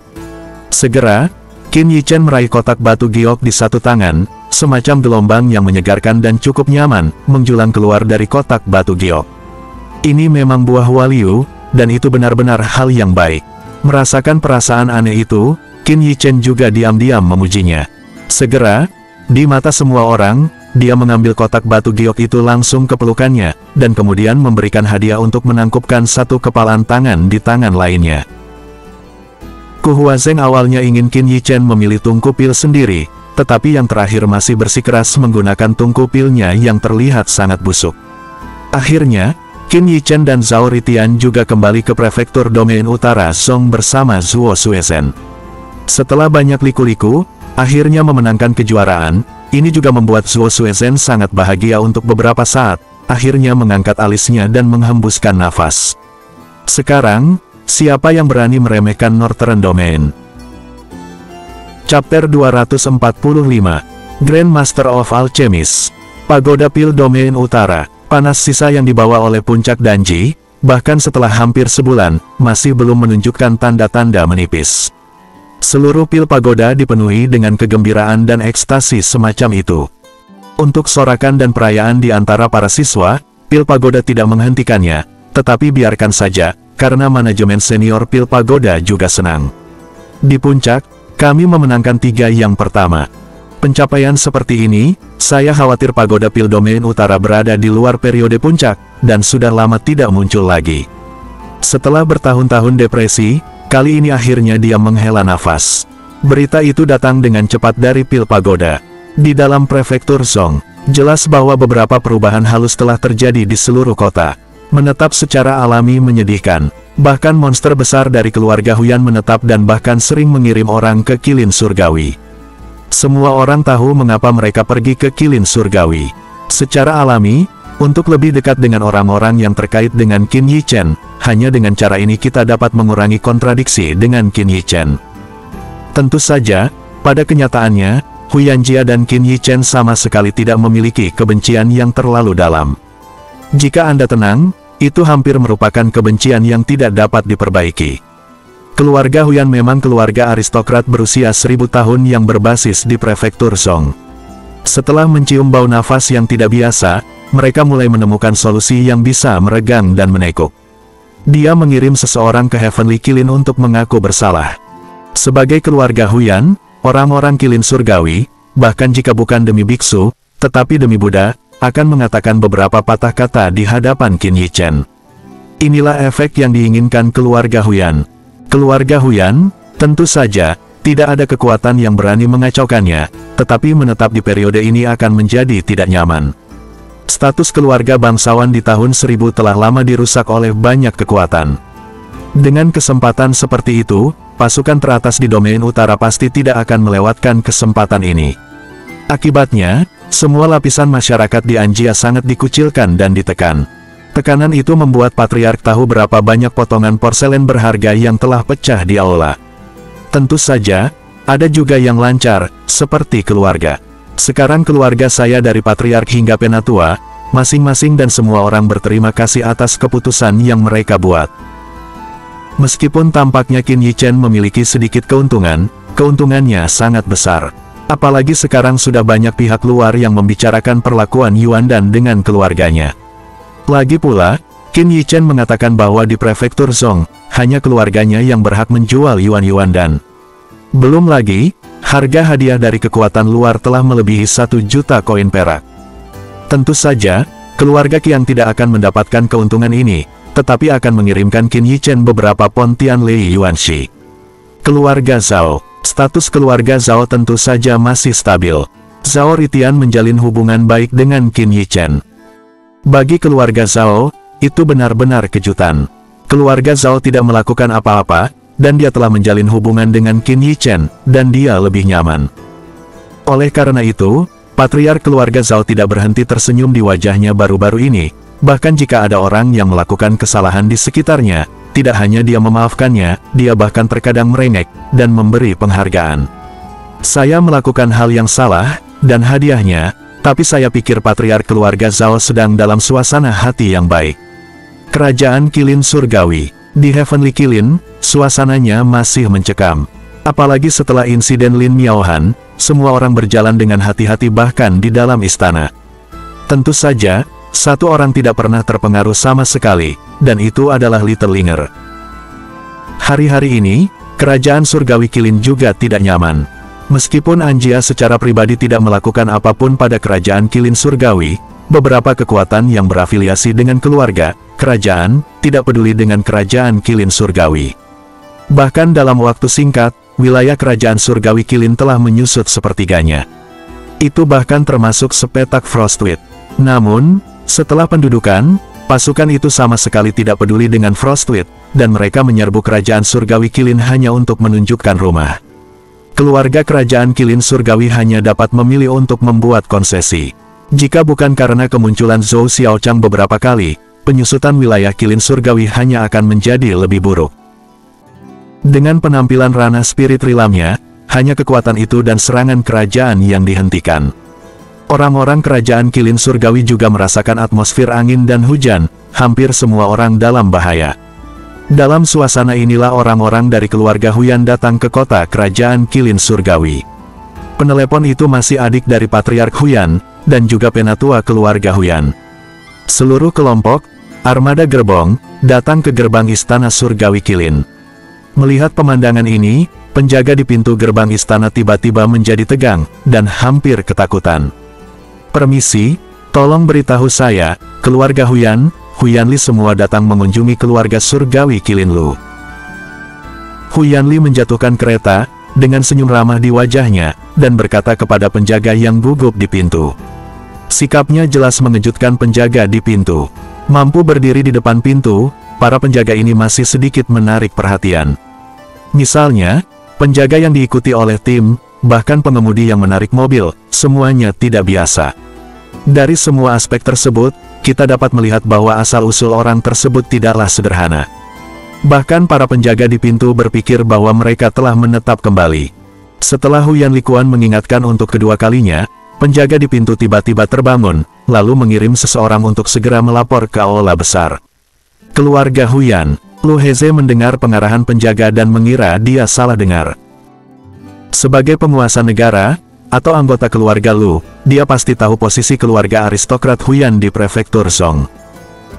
Segera, Qin Yichen meraih kotak batu giok di satu tangan, semacam gelombang yang menyegarkan dan cukup nyaman, menjulang keluar dari kotak batu giok. Ini memang buah waliu, dan itu benar-benar hal yang baik. Merasakan perasaan aneh itu, Qin Yichen juga diam-diam memujinya. Segera, di mata semua orang, dia mengambil kotak batu giok itu langsung ke pelukannya, dan kemudian memberikan hadiah untuk menangkupkan satu kepalan tangan di tangan lainnya. Kuhuazeng awalnya ingin Qin Yichen memilih tungku pil sendiri, tetapi yang terakhir masih bersikeras menggunakan tungku pilnya yang terlihat sangat busuk. Akhirnya, Qin Yichen dan Zhao Ritian juga kembali ke prefektur domain utara Song bersama Zuo Suezhen. Setelah banyak liku-liku, akhirnya memenangkan kejuaraan. Ini juga membuat Zuo Suezhen sangat bahagia untuk beberapa saat, akhirnya mengangkat alisnya dan menghembuskan nafas. Sekarang, siapa yang berani meremehkan Northern Domain? Chapter 245, Grandmaster of Alchemist. Pagoda Pil Domain Utara, panas sisa yang dibawa oleh puncak Danji, bahkan setelah hampir sebulan, masih belum menunjukkan tanda-tanda menipis. Seluruh pil pagoda dipenuhi dengan kegembiraan dan ekstasi semacam itu. Untuk sorakan dan perayaan di antara para siswa, pil pagoda tidak menghentikannya, tetapi biarkan saja, karena manajemen senior pil pagoda juga senang. Di puncak, kami memenangkan 3 yang pertama. Pencapaian seperti ini, saya khawatir pagoda pil domain utara berada di luar periode puncak, dan sudah lama tidak muncul lagi. Setelah bertahun-tahun depresi, kali ini akhirnya dia menghela nafas. Berita itu datang dengan cepat dari pil pagoda. Di dalam prefektur Song, jelas bahwa beberapa perubahan halus telah terjadi di seluruh kota. Menetap secara alami menyedihkan. Bahkan monster besar dari keluarga Huyan menetap dan bahkan sering mengirim orang ke Kilin Surgawi. Semua orang tahu mengapa mereka pergi ke Kilin Surgawi. Secara alami, untuk lebih dekat dengan orang-orang yang terkait dengan Qin Yichen, hanya dengan cara ini kita dapat mengurangi kontradiksi dengan Qin Yichen. Tentu saja, pada kenyataannya, Huyanjia dan Qin Yichen sama sekali tidak memiliki kebencian yang terlalu dalam. Jika Anda tenang, itu hampir merupakan kebencian yang tidak dapat diperbaiki. Keluarga Huyan memang keluarga aristokrat berusia 1000 tahun yang berbasis di prefektur Song. Setelah mencium bau nafas yang tidak biasa, mereka mulai menemukan solusi yang bisa meregang dan menekuk. Dia mengirim seseorang ke Heavenly Kilin untuk mengaku bersalah. Sebagai keluarga Huyan, orang-orang Kilin Surgawi, bahkan jika bukan demi biksu, tetapi demi Buddha, akan mengatakan beberapa patah kata di hadapan Qin Yichen. Inilah efek yang diinginkan keluarga Huyan. Keluarga Huyan, tentu saja, tidak ada kekuatan yang berani mengacaukannya, tetapi menetap di periode ini akan menjadi tidak nyaman. Status keluarga bangsawan di tahun 1000 telah lama dirusak oleh banyak kekuatan. Dengan kesempatan seperti itu, pasukan teratas di domain utara pasti tidak akan melewatkan kesempatan ini. Akibatnya, semua lapisan masyarakat di Anjia sangat dikucilkan dan ditekan. Tekanan itu membuat Patriark tahu berapa banyak potongan porselen berharga yang telah pecah di aula. Tentu saja, ada juga yang lancar, seperti keluarga. Sekarang keluarga saya dari Patriark hingga Penatua, masing-masing dan semua orang berterima kasih atas keputusan yang mereka buat. Meskipun tampaknya Qin Yichen memiliki sedikit keuntungan, keuntungannya sangat besar. Apalagi sekarang sudah banyak pihak luar yang membicarakan perlakuan Yuandan dengan keluarganya. Lagi pula, Qin Yichen mengatakan bahwa di prefektur Song, hanya keluarganya yang berhak menjual Yuan Yuandan. Belum lagi, Harga hadiah dari kekuatan luar telah melebihi 1 juta koin perak. Tentu saja, keluarga Qiang tidak akan mendapatkan keuntungan ini, tetapi akan mengirimkan Qin Yichen beberapa pon Tianlei Yuanxi. Keluarga Zhao. Status keluarga Zhao tentu saja masih stabil. Zhao Ritian menjalin hubungan baik dengan Qin Yichen. Bagi keluarga Zhao, itu benar-benar kejutan. Keluarga Zhao tidak melakukan apa-apa, dan dia telah menjalin hubungan dengan Qin Yichen, dan dia lebih nyaman. Oleh karena itu, patriark keluarga Zhao tidak berhenti tersenyum di wajahnya baru-baru ini, bahkan jika ada orang yang melakukan kesalahan di sekitarnya, tidak hanya dia memaafkannya, dia bahkan terkadang merengek, dan memberi penghargaan. Saya melakukan hal yang salah, dan hadiahnya, tapi saya pikir patriark keluarga Zhao sedang dalam suasana hati yang baik. Kerajaan Qilin Surgawi. Di Heavenly Qilin, suasananya masih mencekam. Apalagi setelah insiden Lin Miaohan, semua orang berjalan dengan hati-hati bahkan di dalam istana. Tentu saja, satu orang tidak pernah terpengaruh sama sekali, dan itu adalah Littlefinger. Hari-hari ini, kerajaan Surgawi Qilin juga tidak nyaman. Meskipun Anjia secara pribadi tidak melakukan apapun pada kerajaan Qilin Surgawi, beberapa kekuatan yang berafiliasi dengan keluarga kerajaan tidak peduli dengan kerajaan Qilin Surgawi. Bahkan dalam waktu singkat, wilayah kerajaan Surgawi Qilin telah menyusut sepertiganya. Itu bahkan termasuk sepetak Frostweed. Namun, setelah pendudukan, pasukan itu sama sekali tidak peduli dengan Frostweed, dan mereka menyerbu kerajaan Surgawi Qilin hanya untuk menunjukkan rumah. Keluarga kerajaan Qilin Surgawi hanya dapat memilih untuk membuat konsesi. Jika bukan karena kemunculan Zhou Xiaochang beberapa kali, penyusutan wilayah Qilin Surgawi hanya akan menjadi lebih buruk. Dengan penampilan Rana Spirit Realmnya, hanya kekuatan itu dan serangan kerajaan yang dihentikan. Orang-orang kerajaan Qilin Surgawi juga merasakan atmosfer angin dan hujan, hampir semua orang dalam bahaya. Dalam suasana inilah orang-orang dari keluarga Huyan datang ke kota kerajaan Qilin Surgawi. Penelepon itu masih adik dari Patriark Huyan, dan juga penatua keluarga Huyan. Seluruh kelompok, armada gerbong, datang ke gerbang istana Surgawi Qilin. Melihat pemandangan ini, penjaga di pintu gerbang istana tiba-tiba menjadi tegang, dan hampir ketakutan. "Permisi, tolong beritahu saya, keluarga Huyan Li semua datang mengunjungi keluarga Surgawi Qilin Lu." Huyan Li menjatuhkan kereta, dengan senyum ramah di wajahnya, dan berkata kepada penjaga yang gugup di pintu. Sikapnya jelas mengejutkan penjaga di pintu. Mampu berdiri di depan pintu, para penjaga ini masih sedikit menarik perhatian. Misalnya, penjaga yang diikuti oleh tim, bahkan pengemudi yang menarik mobil, semuanya tidak biasa. Dari semua aspek tersebut, kita dapat melihat bahwa asal-usul orang tersebut tidaklah sederhana. Bahkan para penjaga di pintu berpikir bahwa mereka telah menetap kembali. Setelah Huyan Likuan mengingatkan untuk kedua kalinya, penjaga di pintu tiba-tiba terbangun, lalu mengirim seseorang untuk segera melapor ke aula besar. Keluarga Huyan, Lu Heze mendengar pengarahan penjaga dan mengira dia salah dengar. Sebagai penguasa negara, atau anggota keluarga Lu, dia pasti tahu posisi keluarga aristokrat Huyan di prefektur Song.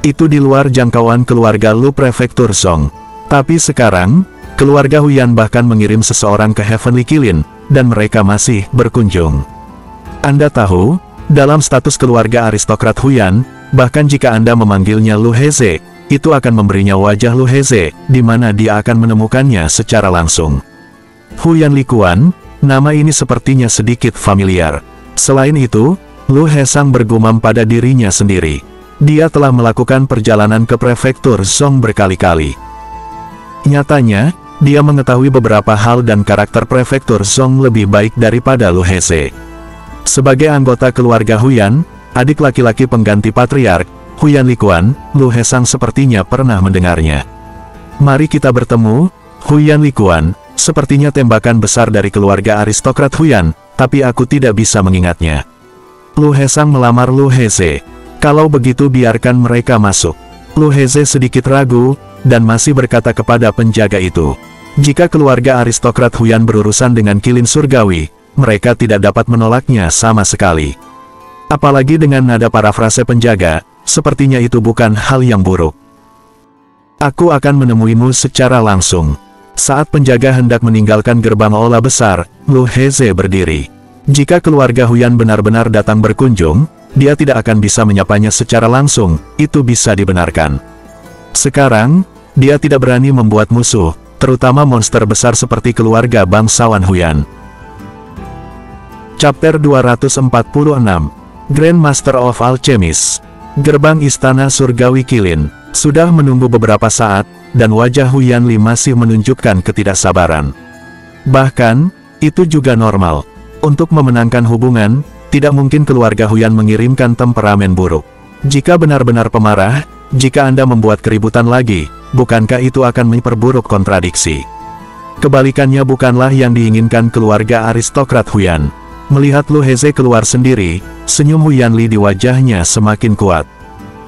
Itu di luar jangkauan keluarga Lu prefektur Song. Tapi sekarang, keluarga Huyan bahkan mengirim seseorang ke Heavenly Qilin, dan mereka masih berkunjung. Anda tahu, dalam status keluarga aristokrat Huyan, bahkan jika Anda memanggilnya Lu Heze, itu akan memberinya wajah Lu Heze, di mana dia akan menemukannya secara langsung. Huyan Likuan, nama ini sepertinya sedikit familiar. Selain itu, Lu Hesang bergumam pada dirinya sendiri. Dia telah melakukan perjalanan ke prefektur Song berkali-kali. Nyatanya, dia mengetahui beberapa hal dan karakter prefektur Song lebih baik daripada Lu Heze. Sebagai anggota keluarga Huyan, adik laki-laki pengganti patriark, Huyan Likuan, Lu Hesang sepertinya pernah mendengarnya. "Mari kita bertemu, Huyan Likuan, sepertinya tembakan besar dari keluarga aristokrat Huyan, tapi aku tidak bisa mengingatnya." Lu Hesang melamar Lu Heze. "Kalau begitu biarkan mereka masuk." Lu Heze sedikit ragu, dan masih berkata kepada penjaga itu, "Jika keluarga aristokrat Huyan berurusan dengan Qilin Surgawi, mereka tidak dapat menolaknya sama sekali." Apalagi dengan nada parafrase penjaga, sepertinya itu bukan hal yang buruk. "Aku akan menemuimu secara langsung." Saat penjaga hendak meninggalkan gerbang aula besar, Lu Heze berdiri. Jika keluarga Huyan benar-benar datang berkunjung, dia tidak akan bisa menyapanya secara langsung, itu bisa dibenarkan. Sekarang, dia tidak berani membuat musuh, terutama monster besar seperti keluarga bangsawan Huyan. Chapter 246, Grand Master of Alchemist. Gerbang Istana Surgawi Qilin sudah menunggu beberapa saat, dan wajah Huyan Li masih menunjukkan ketidaksabaran. Bahkan, itu juga normal. Untuk memenangkan hubungan, tidak mungkin keluarga Huyan mengirimkan temperamen buruk. Jika benar-benar pemarah, jika Anda membuat keributan lagi, bukankah itu akan memperburuk kontradiksi? Kebalikannya bukanlah yang diinginkan keluarga aristokrat Huyan. Melihat Lu Heze keluar sendiri, senyum Huyan Li di wajahnya semakin kuat.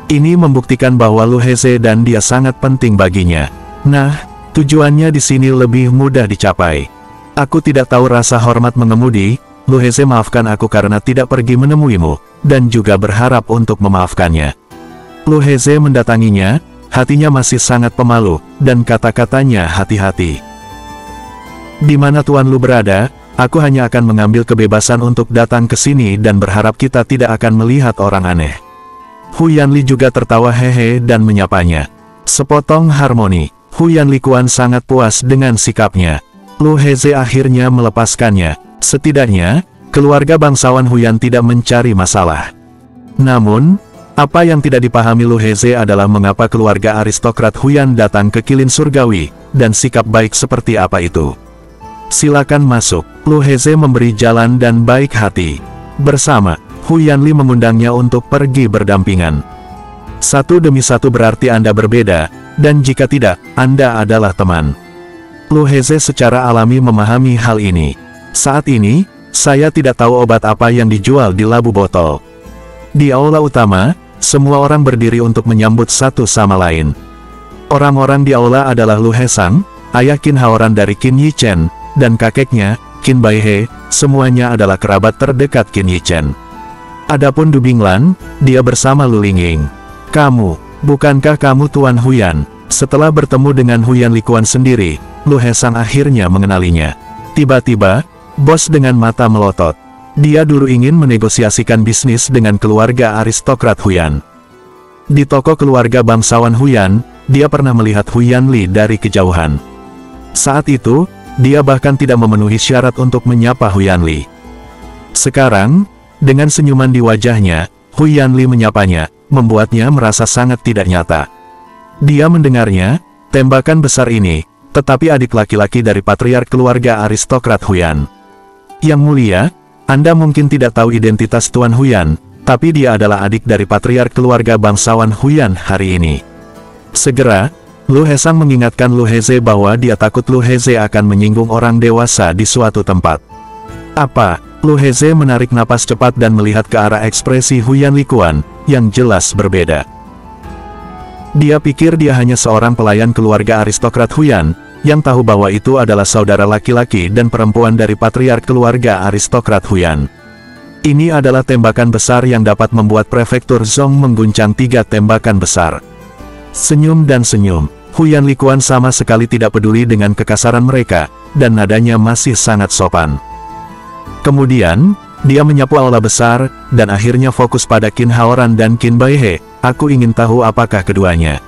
Ini membuktikan bahwa Lu Heze dan dia sangat penting baginya. Nah, tujuannya di sini lebih mudah dicapai. Aku tidak tahu rasa hormat mengemudi, Lu Heze, maafkan aku karena tidak pergi menemuimu, dan juga berharap untuk memaafkannya. Lu Heze mendatanginya, hatinya masih sangat pemalu, dan kata-katanya hati-hati. Di mana Tuan Lu berada, aku hanya akan mengambil kebebasan untuk datang ke sini dan berharap kita tidak akan melihat orang aneh. Huyan Li juga tertawa hehe dan menyapanya. Sepotong harmoni, Huyan Li Kuan sangat puas dengan sikapnya. Lu Heze akhirnya melepaskannya. Setidaknya, keluarga bangsawan Huyan tidak mencari masalah. Namun, apa yang tidak dipahami Lu Heze adalah mengapa keluarga aristokrat Huyan datang ke Qilin Surgawi, dan sikap baik seperti apa itu. Silakan masuk. Lu Heze memberi jalan dan baik hati. Bersama, Huyan Li mengundangnya untuk pergi berdampingan. Satu demi satu berarti Anda berbeda, dan jika tidak, Anda adalah teman. Lu Heze secara alami memahami hal ini. Saat ini, saya tidak tahu obat apa yang dijual di labu botol. Di aula utama, semua orang berdiri untuk menyambut satu sama lain. Orang-orang di aula adalah Lu Hesang, ayah Qin Haoran dari Qin Yichen, dan kakeknya, Qin Baihe, semuanya adalah kerabat terdekat Qin Yichen. Adapun Du Binglan, dia bersama Lu Lingying. Kamu, bukankah kamu Tuan Huyan? Setelah bertemu dengan Huyan Li Kuan sendiri, Lu Hesang akhirnya mengenalinya. Tiba-tiba, bos dengan mata melotot. Dia dulu ingin menegosiasikan bisnis dengan keluarga aristokrat Huyan. Di toko keluarga bangsawan Huyan, dia pernah melihat Huyan Li dari kejauhan. Saat itu, dia bahkan tidak memenuhi syarat untuk menyapa Huyan Li. Sekarang, dengan senyuman di wajahnya, Huyan Li menyapanya, membuatnya merasa sangat tidak nyata. Dia mendengarnya, tembakan besar ini, tetapi adik laki-laki dari patriark keluarga aristokrat Huyan. Yang mulia, Anda mungkin tidak tahu identitas Tuan Huyan, tapi dia adalah adik dari patriark keluarga bangsawan Huyan hari ini. Segera, Lu Hesang mengingatkan Lu Heze bahwa dia takut Lu Heze akan menyinggung orang dewasa di suatu tempat. Apa? Lu Heze menarik napas cepat dan melihat ke arah ekspresi Huyan Li Kuan, yang jelas berbeda. Dia pikir dia hanya seorang pelayan keluarga aristokrat Huyan, yang tahu bahwa itu adalah saudara laki-laki dan perempuan dari patriark keluarga aristokrat Huyan. Ini adalah tembakan besar yang dapat membuat prefektur Zhong mengguncang 3 tembakan besar. Senyum dan senyum, Huyan Li Kuan sama sekali tidak peduli dengan kekasaran mereka, dan nadanya masih sangat sopan. Kemudian, dia menyapu aula besar, dan akhirnya fokus pada Qin Haoran dan Qin Baihe. Aku ingin tahu apakah keduanya.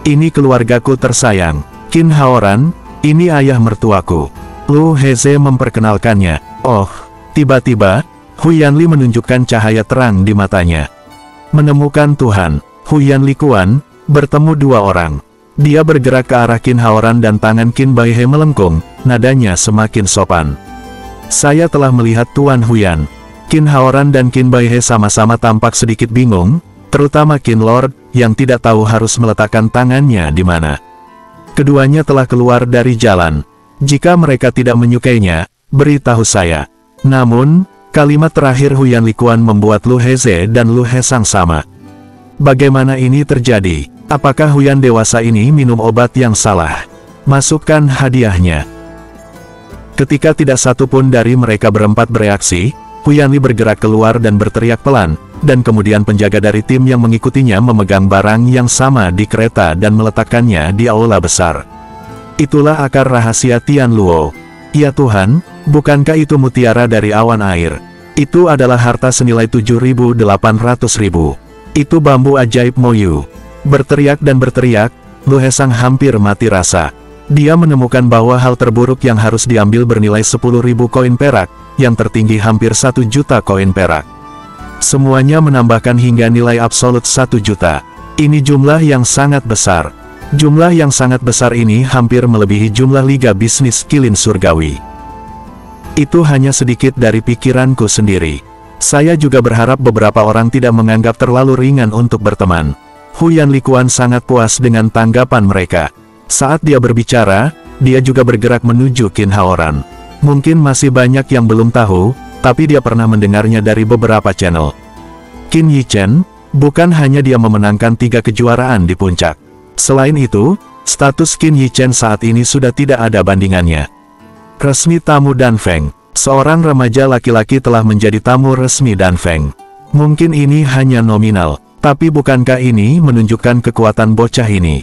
Ini keluargaku tersayang. Qin Haoran, ini ayah mertuaku. Lu Heze memperkenalkannya. Oh, tiba-tiba, Huyan Li menunjukkan cahaya terang di matanya. Menemukan Tuhan, Huyan Li Kuan, bertemu 2 orang. Dia bergerak ke arah Qin Haoran dan tangan Qin Baihe melengkung, nadanya semakin sopan. Saya telah melihat Tuan Huyan. Qin Haoran dan Qin Baihe sama-sama tampak sedikit bingung, terutama Qin Lord, yang tidak tahu harus meletakkan tangannya di mana. Keduanya telah keluar dari jalan. Jika mereka tidak menyukainya, beritahu saya. Namun, kalimat terakhir Huyan Li Kuan membuat Lu Heze dan Lu Hesang sama. Bagaimana ini terjadi? Apakah Huyan dewasa ini minum obat yang salah? Masukkan hadiahnya. Ketika tidak satu pun dari mereka berempat bereaksi, Huyan Li bergerak keluar dan berteriak pelan, dan kemudian penjaga dari tim yang mengikutinya memegang barang yang sama di kereta dan meletakkannya di aula besar. Itulah akar rahasia Tian Luo. Ya Tuhan, bukankah itu mutiara dari awan air? Itu adalah harta senilai 7.800.000. Itu bambu ajaib Moyu. Berteriak dan berteriak, Lu Hesang hampir mati rasa. Dia menemukan bahwa hal terburuk yang harus diambil bernilai 10.000 koin perak, yang tertinggi hampir 1 juta koin perak. Semuanya menambahkan hingga nilai absolut 1 juta. Ini jumlah yang sangat besar. Jumlah yang sangat besar ini hampir melebihi jumlah liga bisnis kilin surgawi. Itu hanya sedikit dari pikiranku sendiri. Saya juga berharap beberapa orang tidak menganggap terlalu ringan untuk berteman. Huyan Likuan sangat puas dengan tanggapan mereka. Saat dia berbicara, dia juga bergerak menuju Qin Haoran. Mungkin masih banyak yang belum tahu, tapi dia pernah mendengarnya dari beberapa channel. Qin Yichen, bukan hanya dia memenangkan 3 kejuaraan di puncak. Selain itu, status Qin Yichen saat ini sudah tidak ada bandingannya. Resmi tamu Danfeng. Seorang remaja laki-laki telah menjadi tamu resmi Danfeng. Mungkin ini hanya nominal, tapi bukankah ini menunjukkan kekuatan bocah ini?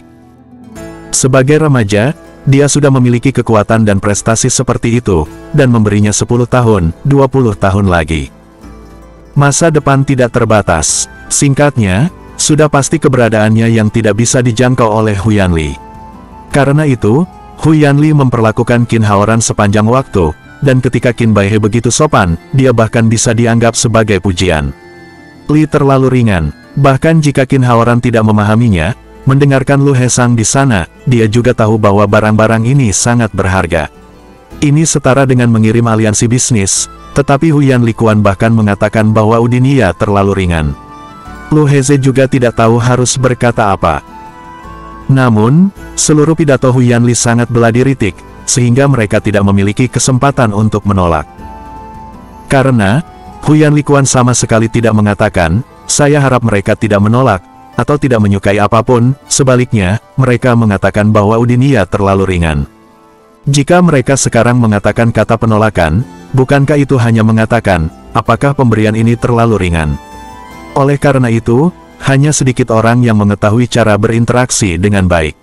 Sebagai remaja, dia sudah memiliki kekuatan dan prestasi seperti itu, dan memberinya 10 tahun, 20 tahun lagi. Masa depan tidak terbatas. Singkatnya, sudah pasti keberadaannya yang tidak bisa dijangkau oleh Huyan Li. Karena itu, Huyan Li memperlakukan Qin Haoran sepanjang waktu, dan ketika Qin Baihe begitu sopan, dia bahkan bisa dianggap sebagai pujian. Li terlalu ringan, bahkan jika Qin Haoran tidak memahaminya, mendengarkan Lu Hesang di sana, dia juga tahu bahwa barang-barang ini sangat berharga. Ini setara dengan mengirim aliansi bisnis, tetapi Huyan Likuan bahkan mengatakan bahwa Udinia terlalu ringan. Lu Heze juga tidak tahu harus berkata apa. Namun, seluruh pidato Huyan Li sangat beladiritik, sehingga mereka tidak memiliki kesempatan untuk menolak. Karena, Huyan Likuan sama sekali tidak mengatakan, saya harap mereka tidak menolak, atau tidak menyukai apapun, sebaliknya, mereka mengatakan bahwa Udinia terlalu ringan. Jika mereka sekarang mengatakan kata penolakan, bukankah itu hanya mengatakan, apakah pemberian ini terlalu ringan? Oleh karena itu, hanya sedikit orang yang mengetahui cara berinteraksi dengan baik.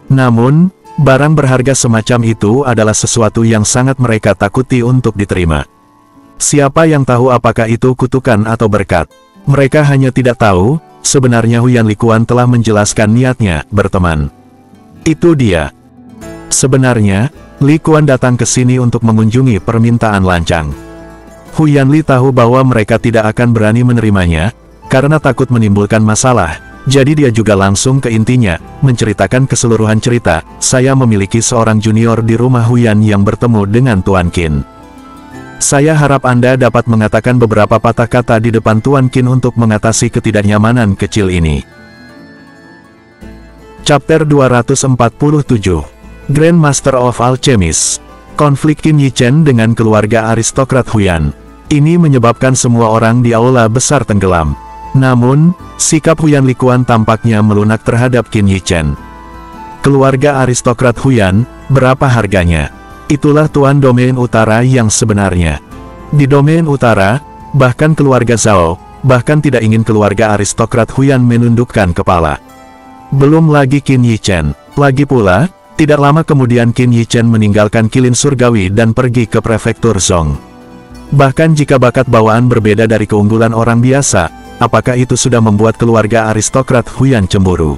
Namun, barang berharga semacam itu adalah sesuatu yang sangat mereka takuti untuk diterima. Siapa yang tahu apakah itu kutukan atau berkat? Mereka hanya tidak tahu, sebenarnya Huyan Likuan telah menjelaskan niatnya berteman. Itu dia. Sebenarnya, Likuan datang ke sini untuk mengunjungi permintaan lancang. Huyan Li tahu bahwa mereka tidak akan berani menerimanya, karena takut menimbulkan masalah. Jadi dia juga langsung ke intinya, menceritakan keseluruhan cerita. Saya memiliki seorang junior di rumah Huyan yang bertemu dengan Tuan Qin. Saya harap Anda dapat mengatakan beberapa patah kata di depan Tuan Qin untuk mengatasi ketidaknyamanan kecil ini. Chapter 247. Grandmaster of Alchemist. Konflik Qin Yichen dengan keluarga aristokrat Huyan. Ini menyebabkan semua orang di aula besar tenggelam. Namun, sikap Huyan Likuan tampaknya melunak terhadap Qin Yichen. Keluarga aristokrat Huyan, berapa harganya? Itulah Tuan Domain Utara yang sebenarnya. Di Domain Utara, bahkan keluarga Zhao, bahkan tidak ingin keluarga aristokrat Huyan menundukkan kepala. Belum lagi Qin Yichen. Lagi pula, tidak lama kemudian Qin Yichen meninggalkan kilin surgawi dan pergi ke prefektur Zhong. Bahkan jika bakat bawaan berbeda dari keunggulan orang biasa, apakah itu sudah membuat keluarga aristokrat Huyan cemburu?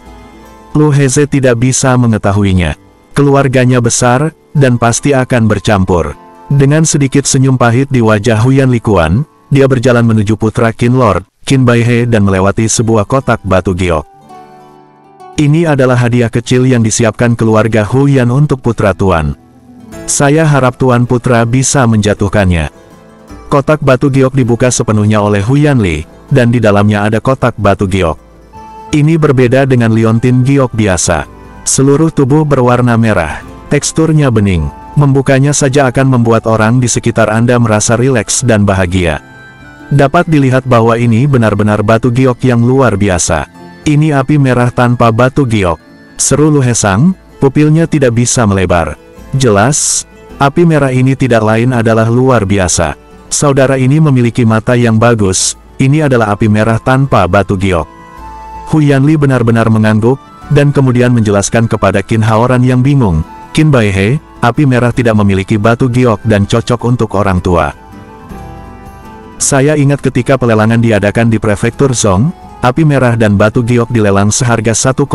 Lu Heze tidak bisa mengetahuinya. Keluarganya besar, dan pasti akan bercampur. Dengan sedikit senyum pahit di wajah Huyan Likuan, dia berjalan menuju putra Qin Lord, Qin Baihe dan melewati sebuah kotak batu giok. Ini adalah hadiah kecil yang disiapkan keluarga Huyan untuk putra Tuan. Saya harap Tuan Putra bisa menjatuhkannya. Kotak batu giok dibuka sepenuhnya oleh Huyan Li, dan di dalamnya ada kotak batu giok. Ini berbeda dengan liontin giok biasa. Seluruh tubuh berwarna merah, teksturnya bening. Membukanya saja akan membuat orang di sekitar Anda merasa rileks dan bahagia. Dapat dilihat bahwa ini benar-benar batu giok yang luar biasa. Ini api merah tanpa batu giok. Seru Lu Hesang, pupilnya tidak bisa melebar. Jelas, api merah ini tidak lain adalah luar biasa. Saudara ini memiliki mata yang bagus. Ini adalah api merah tanpa batu giok. Huyan Li benar-benar mengangguk, dan kemudian menjelaskan kepada Qin Haoran yang bingung, Qin Baihe, api merah tidak memiliki batu giok dan cocok untuk orang tua. Saya ingat ketika pelelangan diadakan di prefektur Zhong, api merah dan batu giok dilelang seharga 1,6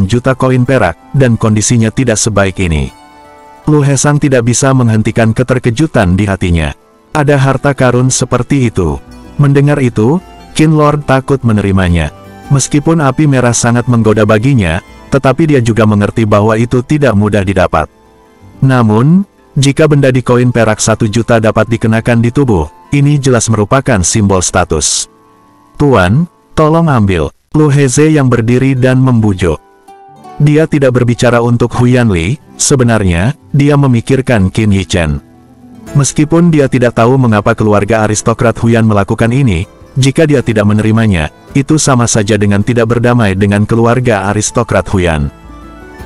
juta koin perak, dan kondisinya tidak sebaik ini. Lu Hesang tidak bisa menghentikan keterkejutan di hatinya. Ada harta karun seperti itu. Mendengar itu, Qin Lord takut menerimanya. Meskipun api merah sangat menggoda baginya, tetapi dia juga mengerti bahwa itu tidak mudah didapat. Namun, jika benda di koin perak 1 juta dapat dikenakan di tubuh, ini jelas merupakan simbol status. Tuan, tolong ambil. Lu Heze yang berdiri dan membujuk. Dia tidak berbicara untuk Huyan Li, sebenarnya, dia memikirkan Qin Yichen. Meskipun dia tidak tahu mengapa keluarga aristokrat Huyan melakukan ini, jika dia tidak menerimanya, itu sama saja dengan tidak berdamai dengan keluarga aristokrat Huyan.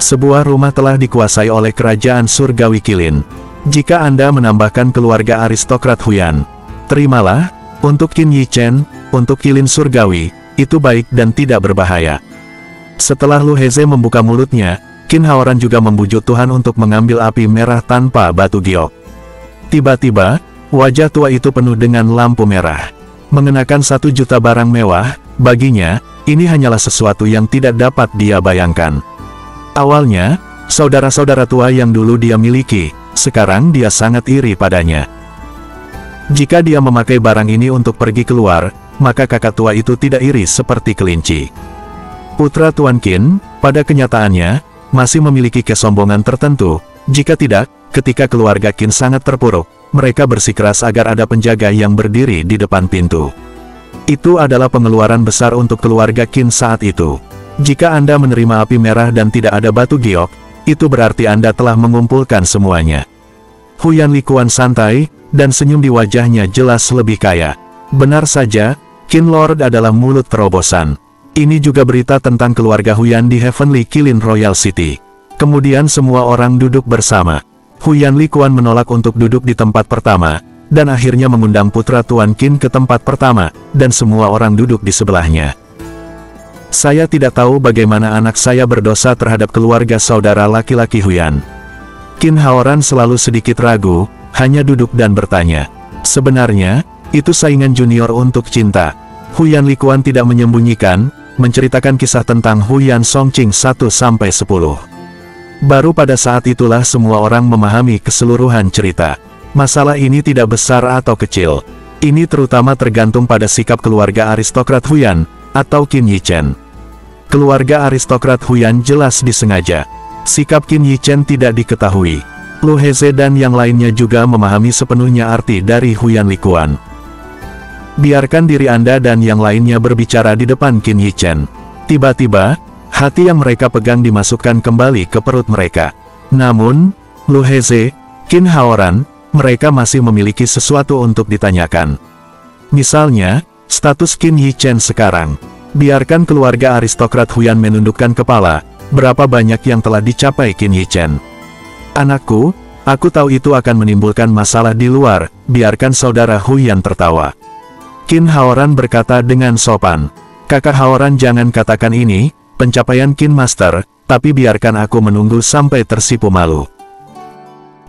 Sebuah rumah telah dikuasai oleh kerajaan surgawi Qilin. Jika Anda menambahkan keluarga aristokrat Huyan, terimalah, untuk Qin Yichen, untuk Qilin surgawi, itu baik dan tidak berbahaya. Setelah Lu Heze membuka mulutnya, Qin Haoran juga membujuk Tuhan untuk mengambil api merah tanpa batu giok. Tiba-tiba, wajah tua itu penuh dengan lampu merah. Mengenakan 1 juta barang mewah, baginya, ini hanyalah sesuatu yang tidak dapat dia bayangkan. Awalnya, saudara-saudara tua yang dulu dia miliki, sekarang dia sangat iri padanya. Jika dia memakai barang ini untuk pergi keluar, maka kakak tua itu tidak iri seperti kelinci. Putra Tuan Qin, pada kenyataannya, masih memiliki kesombongan tertentu. Jika tidak, ketika keluarga Qin sangat terpuruk, mereka bersikeras agar ada penjaga yang berdiri di depan pintu. Itu adalah pengeluaran besar untuk keluarga Qin saat itu. Jika Anda menerima api merah dan tidak ada batu giok, itu berarti Anda telah mengumpulkan semuanya. Huyan Likuan santai, dan senyum di wajahnya jelas lebih kaya. Benar saja, Qin Lord adalah mulut terobosan. Ini juga berita tentang keluarga Huyan di Heavenly Qilin Royal City. Kemudian semua orang duduk bersama. Huyan Likuan menolak untuk duduk di tempat pertama, dan akhirnya mengundang putra Tuan Qin ke tempat pertama, dan semua orang duduk di sebelahnya. Saya tidak tahu bagaimana anak saya berdosa terhadap keluarga saudara laki-laki Huyan. Qin Haoran selalu sedikit ragu, hanya duduk dan bertanya. Sebenarnya, itu saingan junior untuk cinta. Huyan Likuan tidak menyembunyikan, menceritakan kisah tentang Huyan Songqing 1-10. Baru pada saat itulah semua orang memahami keseluruhan cerita. Masalah ini tidak besar atau kecil. Ini terutama tergantung pada sikap keluarga aristokrat Huyan, atau Qin Yichen. Keluarga aristokrat Huyan jelas disengaja. Sikap Qin Yichen tidak diketahui. Lu Heze dan yang lainnya juga memahami sepenuhnya arti dari Huyan Likuan. Biarkan diri Anda dan yang lainnya berbicara di depan Qin Yichen. Tiba-tiba, hati yang mereka pegang dimasukkan kembali ke perut mereka. Namun, Lu Heze, Qin Haoran, mereka masih memiliki sesuatu untuk ditanyakan. Misalnya, status Qin Yichen sekarang. Biarkan keluarga aristokrat Huyan menundukkan kepala, berapa banyak yang telah dicapai Qin Yichen. Anakku, aku tahu itu akan menimbulkan masalah di luar, biarkan saudara Huyan tertawa. Qin Haoran berkata dengan sopan. Kakak Haoran jangan katakan ini, pencapaian Qin Master, tapi biarkan aku menunggu sampai tersipu malu.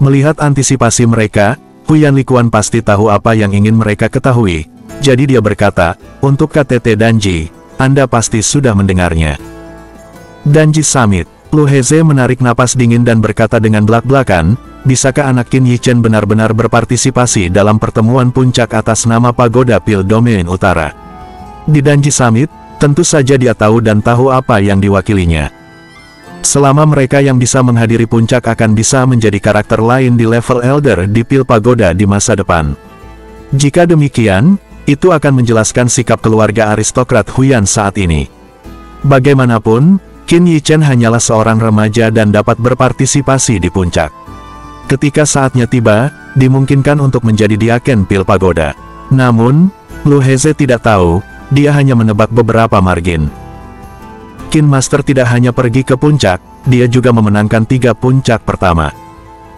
Melihat antisipasi mereka, Huyan Likuan pasti tahu apa yang ingin mereka ketahui. Jadi dia berkata, untuk KTT Danji, Anda pasti sudah mendengarnya. Danji Summit. Lu Heze menarik napas dingin dan berkata dengan belak-belakan, bisakah anak Qin Yichen benar-benar berpartisipasi dalam pertemuan puncak atas nama Pagoda Pil Domain Utara? Di Danji Summit, tentu saja dia tahu dan tahu apa yang diwakilinya. Selama mereka yang bisa menghadiri puncak akan bisa menjadi karakter lain di level Elder di Pil Pagoda di masa depan. Jika demikian, itu akan menjelaskan sikap keluarga aristokrat Huyan saat ini. Bagaimanapun, Qin Yichen hanyalah seorang remaja dan dapat berpartisipasi di puncak. Ketika saatnya tiba, dimungkinkan untuk menjadi diaken Pil Pagoda. Namun, Lu Heze tidak tahu, dia hanya menebak beberapa margin. Qin Master tidak hanya pergi ke puncak, dia juga memenangkan 3 puncak pertama.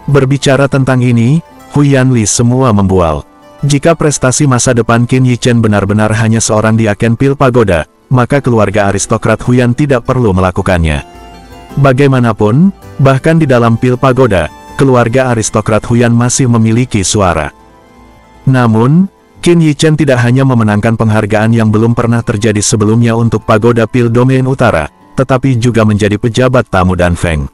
Berbicara tentang ini, Huyan Li semua membual. Jika prestasi masa depan Qin Yichen benar-benar hanya seorang diaken Pil Pagoda, maka keluarga aristokrat Huyan tidak perlu melakukannya. Bagaimanapun, bahkan di dalam Pil Pagoda, keluarga aristokrat Huyan masih memiliki suara. Namun, Qin Yichen tidak hanya memenangkan penghargaan yang belum pernah terjadi sebelumnya untuk Pagoda Pil Domain Utara, tetapi juga menjadi pejabat tamu Danfeng.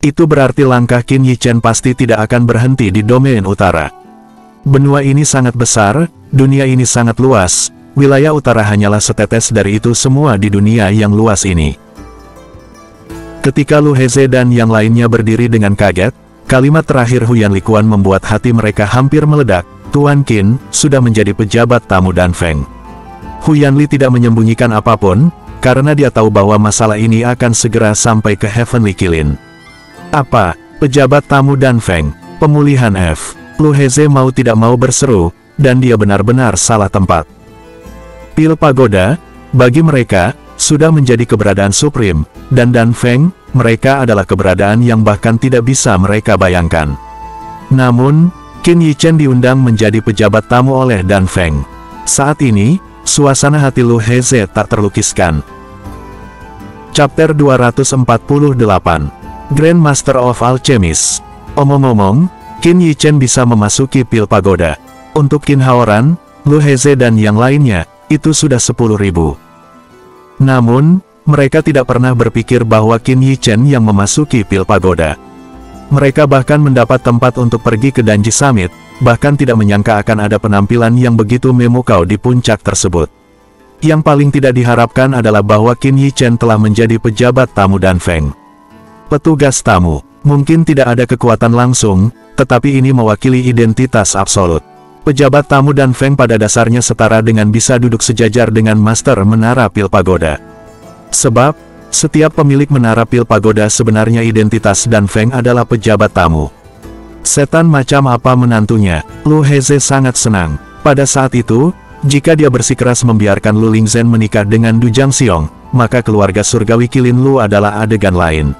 Itu berarti langkah Qin Yichen pasti tidak akan berhenti di Domain Utara. Benua ini sangat besar, dunia ini sangat luas, wilayah utara hanyalah setetes dari itu semua di dunia yang luas ini. Ketika Lu Heze dan yang lainnya berdiri dengan kaget, kalimat terakhir Huyan Likuan membuat hati mereka hampir meledak. Tuan Qin sudah menjadi pejabat tamu Danfeng. Huyan Li tidak menyembunyikan apapun, karena dia tahu bahwa masalah ini akan segera sampai ke Heavenly Qilin. Apa? Pejabat tamu Danfeng? Pemulihan F. Lu Heze mau tidak mau berseru, dan dia benar-benar salah tempat. Pil Pagoda, bagi mereka, sudah menjadi keberadaan supreme, dan Danfeng, mereka adalah keberadaan yang bahkan tidak bisa mereka bayangkan. Namun, Qin Yichen diundang menjadi pejabat tamu oleh Danfeng. Saat ini, suasana hati Lu Heze tak terlukiskan. Chapter 248, Grand Master of Alchemist. Omong-omong, Qin Yichen bisa memasuki Pil Pagoda. Untuk Qin Haoran, Lu Heze dan yang lainnya, itu sudah 10.000. Namun, mereka tidak pernah berpikir bahwa Qin Yichen yang memasuki Pil Pagoda. Mereka bahkan mendapat tempat untuk pergi ke Danji Summit, bahkan tidak menyangka akan ada penampilan yang begitu memukau di puncak tersebut. Yang paling tidak diharapkan adalah bahwa Qin Yichen telah menjadi pejabat tamu Danfeng. Petugas tamu, mungkin tidak ada kekuatan langsung, tetapi ini mewakili identitas absolut. Pejabat tamu Danfeng pada dasarnya setara dengan bisa duduk sejajar dengan Master Menara Pil Pagoda. Sebab, setiap pemilik Menara Pil Pagoda sebenarnya identitas Danfeng adalah pejabat tamu. Setan macam apa menantunya, Lu Heze sangat senang. Pada saat itu, jika dia bersikeras membiarkan Lu Lingzhen menikah dengan Du Jiangxiong, maka keluarga surgawi Qilin Lu adalah adegan lain.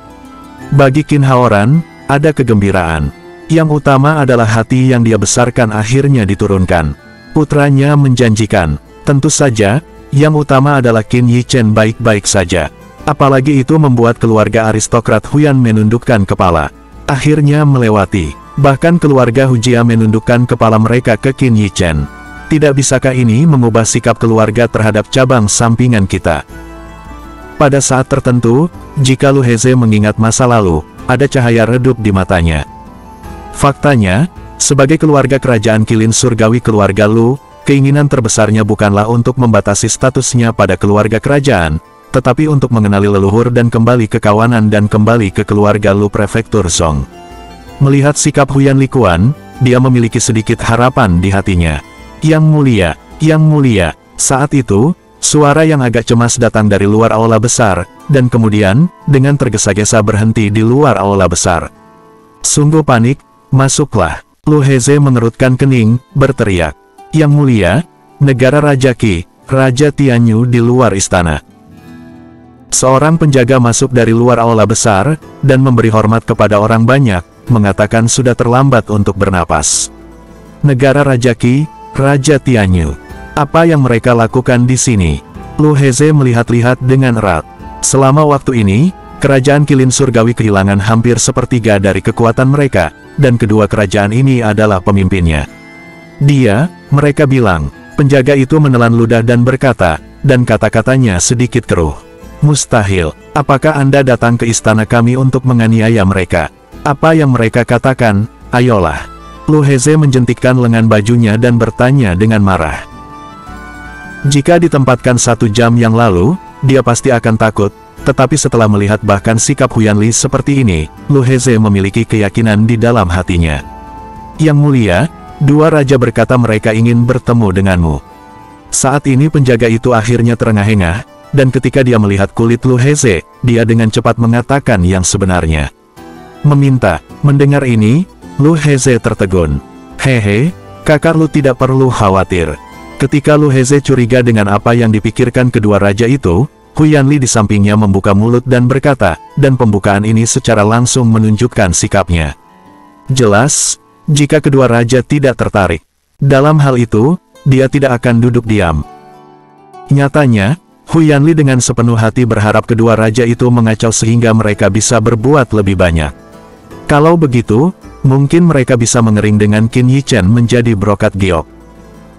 Bagi Qin Haoran, ada kegembiraan. Yang utama adalah hati yang dia besarkan akhirnya diturunkan. Putranya menjanjikan. Tentu saja, yang utama adalah Qin Yichen baik-baik saja. Apalagi itu membuat keluarga aristokrat Huyan menundukkan kepala. Akhirnya melewati. Bahkan keluarga Hujia menundukkan kepala mereka ke Qin Yichen. Tidak bisakah ini mengubah sikap keluarga terhadap cabang sampingan kita? Pada saat tertentu, jika Lu Heze mengingat masa lalu, ada cahaya redup di matanya. Faktanya, sebagai keluarga kerajaan Qilin surgawi keluarga Lu, keinginan terbesarnya bukanlah untuk membatasi statusnya pada keluarga kerajaan, tetapi untuk mengenali leluhur dan kembali ke kawanan dan kembali ke keluarga Lu Prefektur Song. Melihat sikap Huyan Likuan, dia memiliki sedikit harapan di hatinya. Yang mulia, saat itu, suara yang agak cemas datang dari luar aula besar, dan kemudian, dengan tergesa-gesa berhenti di luar aula besar. Sungguh panik, masuklah. Lu Heze mengerutkan kening, berteriak. Yang mulia, negara Raja Qi, Raja Tianyu di luar istana. Seorang penjaga masuk dari luar aula besar, dan memberi hormat kepada orang banyak, mengatakan sudah terlambat untuk bernapas. Negara Raja Qi, Raja Tianyu. Apa yang mereka lakukan di sini? Lu Heze melihat-lihat dengan erat. Selama waktu ini, kerajaan Qilin surgawi kehilangan hampir sepertiga dari kekuatan mereka, dan kedua kerajaan ini adalah pemimpinnya. Mereka bilang, penjaga itu menelan ludah dan berkata, dan kata-katanya sedikit keruh. Mustahil, apakah Anda datang ke istana kami untuk menganiaya mereka? Apa yang mereka katakan? Ayolah. Lu Heze menjentikkan lengan bajunya dan bertanya dengan marah. Jika ditempatkan 1 jam yang lalu, dia pasti akan takut, tetapi setelah melihat bahkan sikap Huyan Li seperti ini, Lu Heze memiliki keyakinan di dalam hatinya. Yang mulia, 2 raja berkata mereka ingin bertemu denganmu. Saat ini penjaga itu akhirnya terengah-engah, dan ketika dia melihat kulit Lu Heze, dia dengan cepat mengatakan yang sebenarnya. Mendengar ini, Lu Heze tertegun. Hehe, kakak Lu tidak perlu khawatir. Ketika Lu Heze curiga dengan apa yang dipikirkan kedua raja itu, Huyan Li di sampingnya membuka mulut dan berkata, dan pembukaan ini secara langsung menunjukkan sikapnya. Jelas, jika kedua raja tidak tertarik. Dalam hal itu, dia tidak akan duduk diam. Nyatanya, Hu Yanli dengan sepenuh hati berharap kedua raja itu mengacau sehingga mereka bisa berbuat lebih banyak. Kalau begitu, mungkin mereka bisa mengering dengan Qin Yi Chen menjadi brokat giok.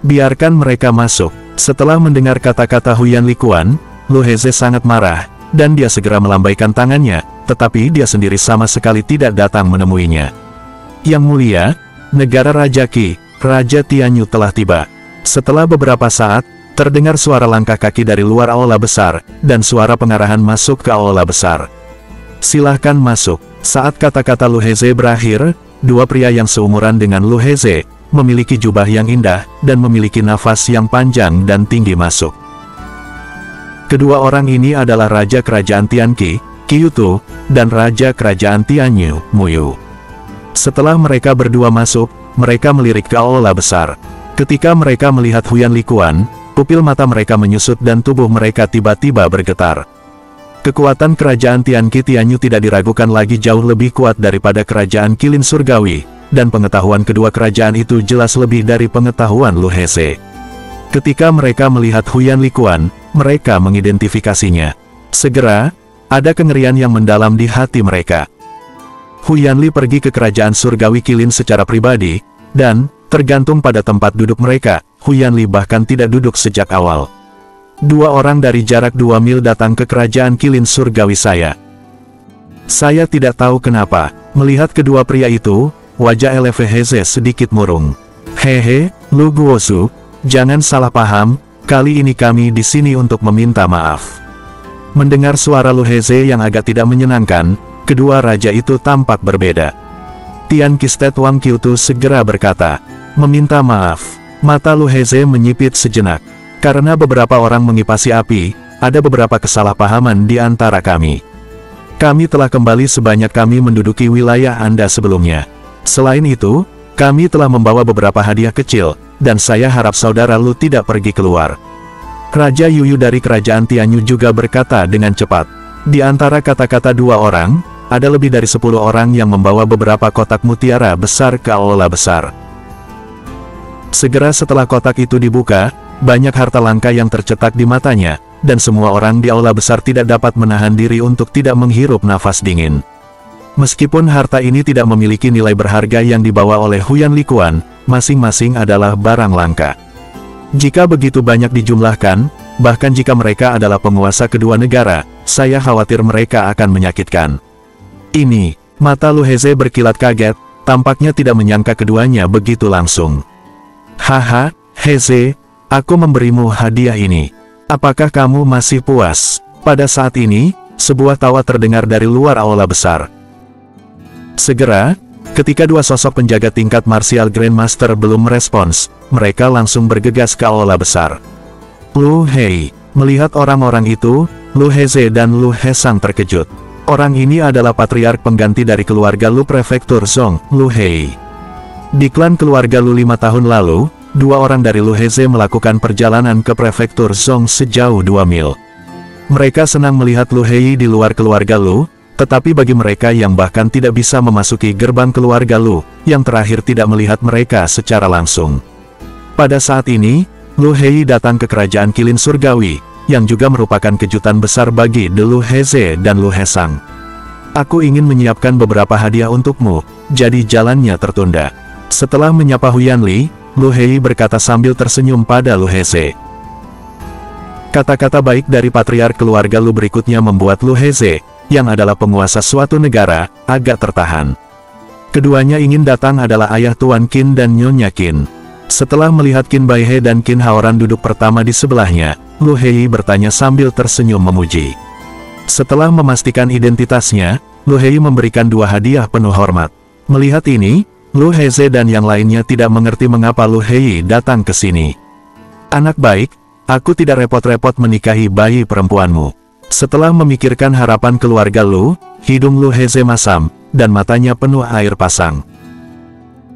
Biarkan mereka masuk. Setelah mendengar kata-kata Hu Yanli Kuan, Lu Heze sangat marah, dan dia segera melambaikan tangannya, tetapi dia sendiri sama sekali tidak datang menemuinya. Yang mulia, negara Raja Qi, Raja Tianyu telah tiba. Setelah beberapa saat, terdengar suara langkah kaki dari luar aula besar, dan suara pengarahan masuk ke aula besar. Silahkan masuk. Saat kata-kata Lu Heze berakhir, dua pria yang seumuran dengan Lu Heze, memiliki jubah yang indah, dan memiliki nafas yang panjang dan tinggi masuk. Kedua orang ini adalah Raja Kerajaan Tianqi, Qiu Tu, dan Raja Kerajaan Tianyu, Muyu. Setelah mereka berdua masuk, mereka melirik ke aula besar. Ketika mereka melihat Hu Yanli Kuan, pupil mata mereka menyusut dan tubuh mereka tiba-tiba bergetar. Kekuatan kerajaan Tianqi Tianyu tidak diragukan lagi jauh lebih kuat daripada kerajaan Qilin Surgawi, dan pengetahuan kedua kerajaan itu jelas lebih dari pengetahuan Lu Heze. Ketika mereka melihat Hu Yanli Kuan, mereka mengidentifikasinya. Segera, ada kengerian yang mendalam di hati mereka. Hu Yanli pergi ke kerajaan Surgawi Qilin secara pribadi, dan tergantung pada tempat duduk mereka, Hu Yanli bahkan tidak duduk sejak awal. Dua orang dari jarak 2 mil datang ke kerajaan Qilin Surgawi saya. Saya tidak tahu kenapa, melihat kedua pria itu, wajah Lu Heze sedikit murung. Hehe, Lu Guozu, jangan salah paham, kali ini kami di sini untuk meminta maaf. Mendengar suara Lu Heze yang agak tidak menyenangkan, kedua raja itu tampak berbeda. Tian Qistet Wang Qiu Tu segera berkata, meminta maaf. Mata Lu Heze menyipit sejenak. Karena beberapa orang mengipasi api, ada beberapa kesalahpahaman di antara kami. Kami telah kembali sebanyak kami menduduki wilayah Anda sebelumnya. Selain itu, kami telah membawa beberapa hadiah kecil, dan saya harap saudara Lu tidak pergi keluar. Raja Yuyu dari kerajaan Tianyu juga berkata dengan cepat. Di antara kata-kata dua orang, ada lebih dari 10 orang yang membawa beberapa kotak mutiara besar ke aula besar. Segera setelah kotak itu dibuka, banyak harta langka yang tercetak di matanya, dan semua orang di aula besar tidak dapat menahan diri untuk tidak menghirup nafas dingin. Meskipun harta ini tidak memiliki nilai berharga yang dibawa oleh Hu Yanli Kuan, masing-masing adalah barang langka. Jika begitu banyak dijumlahkan, bahkan jika mereka adalah penguasa kedua negara, saya khawatir mereka akan menyakitkan. Ini, mata Lu Heze berkilat kaget, tampaknya tidak menyangka keduanya begitu langsung. Haha, Heze, aku memberimu hadiah ini. Apakah kamu masih puas? Pada saat ini, sebuah tawa terdengar dari luar aula besar. Segera, ketika dua sosok penjaga tingkat Martial Grandmaster belum merespons, mereka langsung bergegas ke aula besar. Lu Hei, melihat orang-orang itu, Lu Heze dan Lu Hesang terkejut. Orang ini adalah patriark pengganti dari keluarga Lu Prefektur Zong, Lu Hei. Di klan keluarga Lu 5 tahun lalu, dua orang dari Lu Heze melakukan perjalanan ke Prefektur Zong sejauh 2 mil. Mereka senang melihat Lu Hei di luar keluarga Lu, tetapi bagi mereka yang bahkan tidak bisa memasuki gerbang keluarga Lu, yang terakhir tidak melihat mereka secara langsung. Pada saat ini, Lu Hei datang ke kerajaan Qilin Surgawi, yang juga merupakan kejutan besar bagi Lu Heze dan Lu Hesang. Aku ingin menyiapkan beberapa hadiah untukmu, jadi jalannya tertunda. Setelah menyapa Hu Yanli, Lu Hei berkata sambil tersenyum pada Lu Heze. Kata-kata baik dari patriark keluarga Lu berikutnya membuat Lu Heze, yang adalah penguasa suatu negara, agak tertahan. Keduanya ingin datang adalah ayah Tuan Qin dan Nyonya Qin. Setelah melihat Qin Baihe dan Qin Haoran duduk pertama di sebelahnya, Lu Hei bertanya sambil tersenyum memuji. Setelah memastikan identitasnya, Lu Hei memberikan 2 hadiah penuh hormat. Melihat ini, Lu Heze dan yang lainnya tidak mengerti mengapa Lu Hei datang ke sini. Anak baik, aku tidak repot-repot menikahi bayi perempuanmu. Setelah memikirkan harapan keluarga Lu, hidung Lu Heze masam, dan matanya penuh air pasang.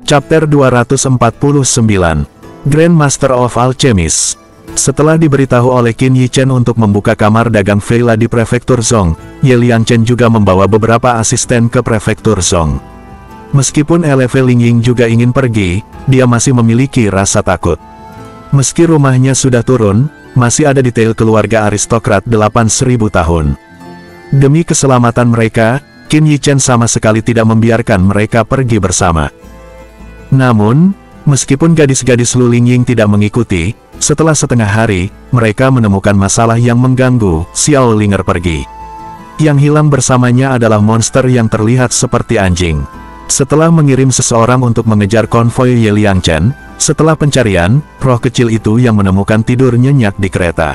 Chapter 249, Grandmaster of Alchemist. Setelah diberitahu oleh Qin Yi Chen untuk membuka kamar dagang Feila di Prefektur Zong, Ye Liang Chen juga membawa beberapa asisten ke Prefektur Zong. Meskipun LV Lingying juga ingin pergi, dia masih memiliki rasa takut. Meski rumahnya sudah turun, masih ada detail keluarga aristokrat 8.000 tahun. Demi keselamatan mereka, Qin Yichen sama sekali tidak membiarkan mereka pergi bersama. Namun, meskipun gadis-gadis Lu Lingying tidak mengikuti, setelah setengah hari, mereka menemukan masalah yang mengganggu. Xiao Linger pergi. Yang hilang bersamanya adalah monster yang terlihat seperti anjing. Setelah mengirim seseorang untuk mengejar konvoi Ye Liangchen, setelah pencarian, roh kecil itu yang menemukan tidur nyenyak di kereta.